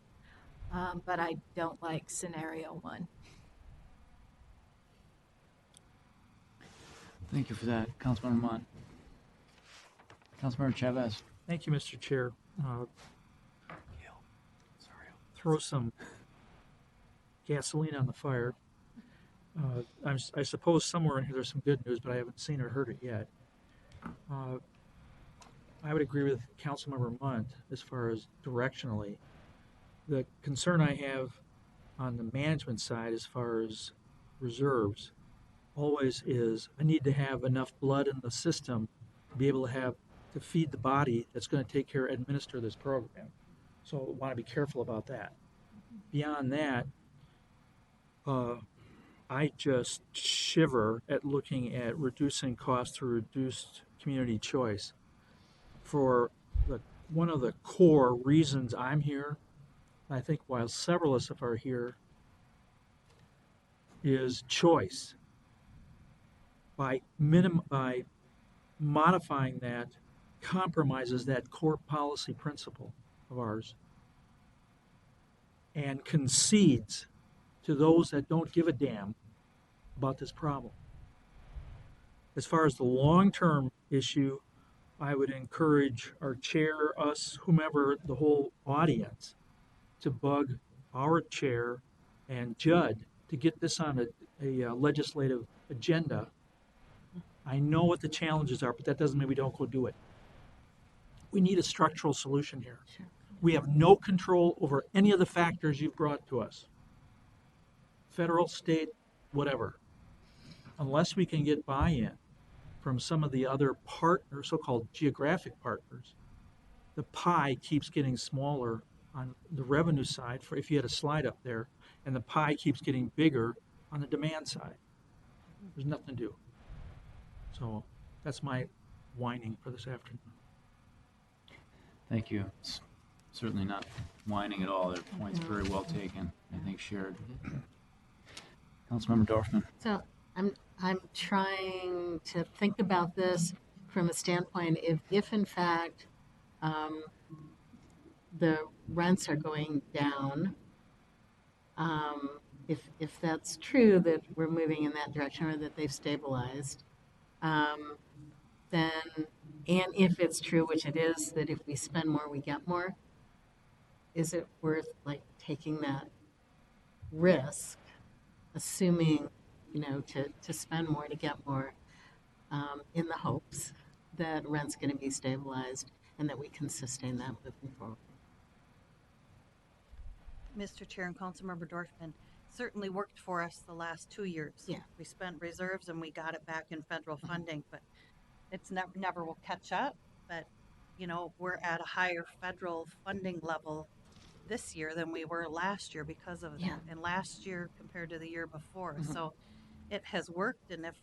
[SPEAKER 1] but I don't like scenario 1.
[SPEAKER 2] Thank you for that, Councilmember Mon. Councilmember Chavez?
[SPEAKER 6] Thank you, Mr. Chair. Throw some gasoline on the fire. I suppose somewhere in here there's some good news, but I haven't seen or heard it yet. I would agree with Councilmember Munt as far as directionally. The concern I have on the management side as far as reserves always is I need to have enough blood in the system to be able to feed the body that's going to take care, administer this program. So I want to be careful about that. Beyond that, I just shiver at looking at reducing costs through reduced community choice. For one of the core reasons I'm here, I think while several of us are here, is choice. By modifying that, compromises that core policy principle of ours and concedes to those that don't give a damn about this problem. As far as the long-term issue, I would encourage our chair, us, whomever, the whole audience, to bug our chair and Judd to get this on a legislative agenda. I know what the challenges are, but that doesn't mean we don't go do it. We need a structural solution here.
[SPEAKER 4] Sure.
[SPEAKER 6] We have no control over any of the factors you've brought to us. Federal, state, whatever. Unless we can get buy-in from some of the other partners, so-called geographic partners, the pie keeps getting smaller on the revenue side, for if you had a slide up there, and the pie keeps getting bigger on the demand side. There's nothing to do. So that's my whining for this afternoon.
[SPEAKER 2] Thank you. It's certainly not whining at all. Their point's very well taken, I think shared. Councilmember Dorfman.
[SPEAKER 4] So I'm trying to think about this from a standpoint if in fact the rents are going down, if that's true that we're moving in that direction or that they've stabilized, then, and if it's true, which it is, that if we spend more, we get more, is it worth like taking that risk, assuming, to spend more to get more, in the hopes that rent's going to be stabilized and that we can sustain that moving forward?
[SPEAKER 12] Mr. Chair and Councilmember Dorfman, certainly worked for us the last 2 years.
[SPEAKER 4] Yeah.
[SPEAKER 12] We spent reserves and we got it back in federal funding, but it's never will catch up. But, we're at a higher federal funding level this year than we were last year because of that. And last year compared to the year before. So it has worked. And if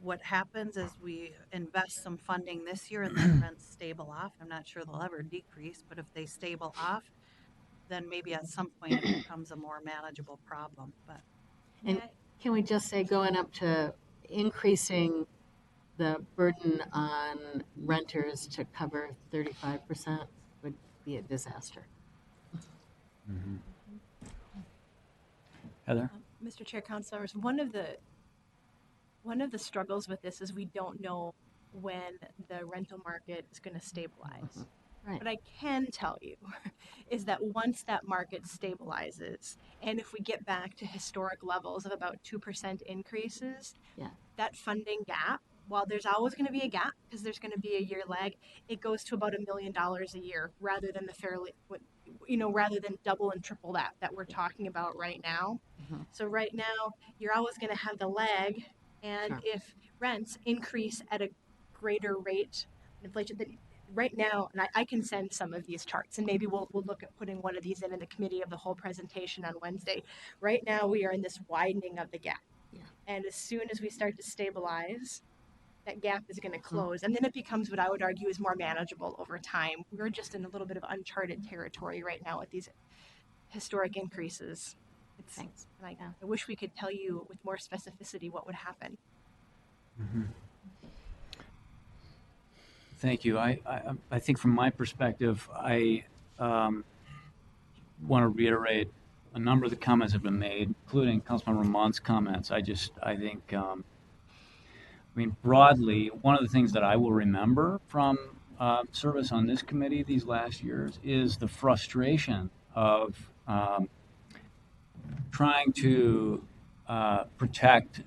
[SPEAKER 12] what happens is we invest some funding this year and then rents stable off, I'm not sure they'll ever decrease, but if they stable off, then maybe at some point it becomes a more manageable problem. But
[SPEAKER 4] And can we just say going up to increasing the burden on renters to cover 35% would be a disaster?
[SPEAKER 2] Mm-hmm. Heather?
[SPEAKER 14] Mr. Chair, councilors, one of the struggles with this is we don't know when the rental market is going to stabilize.
[SPEAKER 4] Right.
[SPEAKER 14] What I can tell you is that once that market stabilizes, and if we get back to historic levels of about 2% increases, that funding gap, while there's always going to be a gap because there's going to be a year lag, it goes to about $1 million a year rather than rather than double and triple that we're talking about right now. So right now, you're always going to have the lag, and if rents increase at a greater rate, inflation, then right now, and I can send some of these charts, and maybe we'll look at putting one of these in the committee of the whole presentation on Wednesday. Right now, we are in this widening of the gap. And as soon as we start to stabilize, that gap is going to close. And then it becomes what I would argue is more manageable over time. We're just in a little bit of uncharted territory right now with these historic increases.
[SPEAKER 4] Thanks.
[SPEAKER 14] And I wish we could tell you with more specificity what would happen.
[SPEAKER 2] Mm-hmm. Thank you. I think from my perspective, I want to reiterate a number of the comments have been made, including Councilmember Mont's comments. I think, broadly, one of the things that I will remember from service on this committee these last years is the frustration of trying to protect,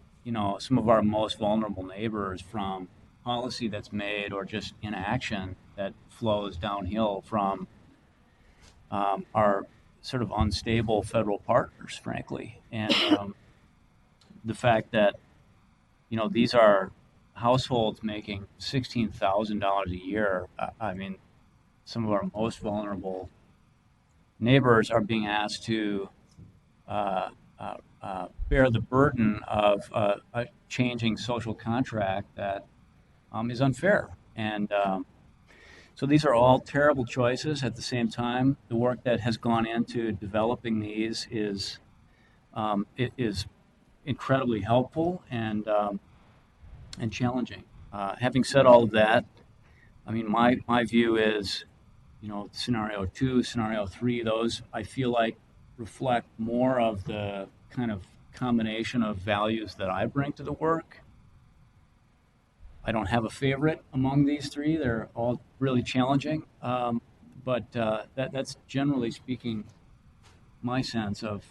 [SPEAKER 2] some of our most vulnerable neighbors from policy that's made or just inaction that flows downhill from our sort of unstable federal partners, frankly. And the fact that, these are households making $16,000 a year. Some of our most vulnerable neighbors are being asked to bear the burden of a changing social contract that is unfair. And so these are all terrible choices. At the same time, the work that has gone into developing these is incredibly helpful and challenging. Having said all of that, my view is, scenario 2, scenario 3, those I feel like reflect more of the kind of combination of values that I bring to the work. I don't have a favorite among these three. They're all really challenging. But that's generally speaking my sense of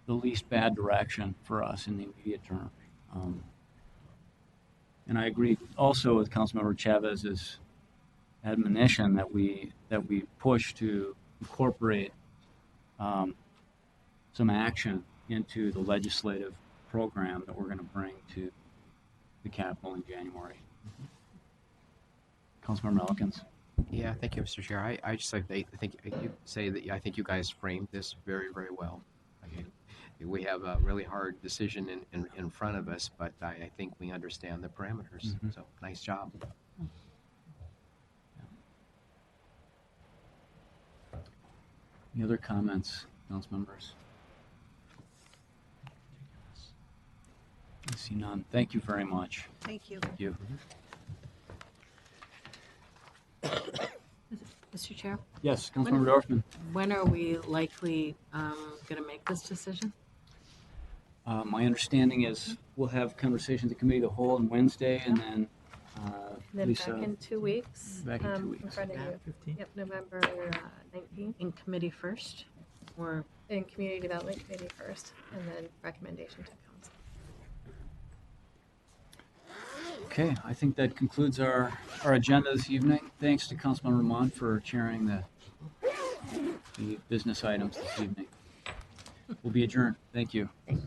[SPEAKER 2] the least bad direction for us in the immediate term. And I agree also with Councilmember Chavez's admonition that we push to incorporate some action into the legislative program that we're going to bring to the Capitol in January. Councilmember Elkins.
[SPEAKER 13] Yeah, thank you, Mr. Chair. I just like I think you say that I think you guys framed this very, very well. We have a really hard decision in front of us, but I think we understand the parameters.
[SPEAKER 2] Mm-hmm.
[SPEAKER 13] So nice job.
[SPEAKER 2] Any other comments, council members? I see none. Thank you very much.
[SPEAKER 12] Thank you.
[SPEAKER 2] Thank you.
[SPEAKER 4] Mr. Chair,
[SPEAKER 2] Yes, Councilmember Dorfman.
[SPEAKER 4] when are we likely going to make this decision?
[SPEAKER 2] My understanding is we'll have conversations at committee of the whole on Wednesday, and then
[SPEAKER 3] Then
[SPEAKER 2] Lisa,
[SPEAKER 3] back in 2 weeks.
[SPEAKER 2] back in 2
[SPEAKER 3] In
[SPEAKER 2] weeks.
[SPEAKER 3] front of you.
[SPEAKER 6] 15th?
[SPEAKER 3] Yep, November 19th.
[SPEAKER 4] In committee first, or
[SPEAKER 3] In Community Development Committee first, and then recommendation to council.
[SPEAKER 2] Okay, I think that concludes our agenda this evening. Thanks to Councilmember Mont for chairing the business items this evening. We'll be adjourned. Thank you.
[SPEAKER 4] thank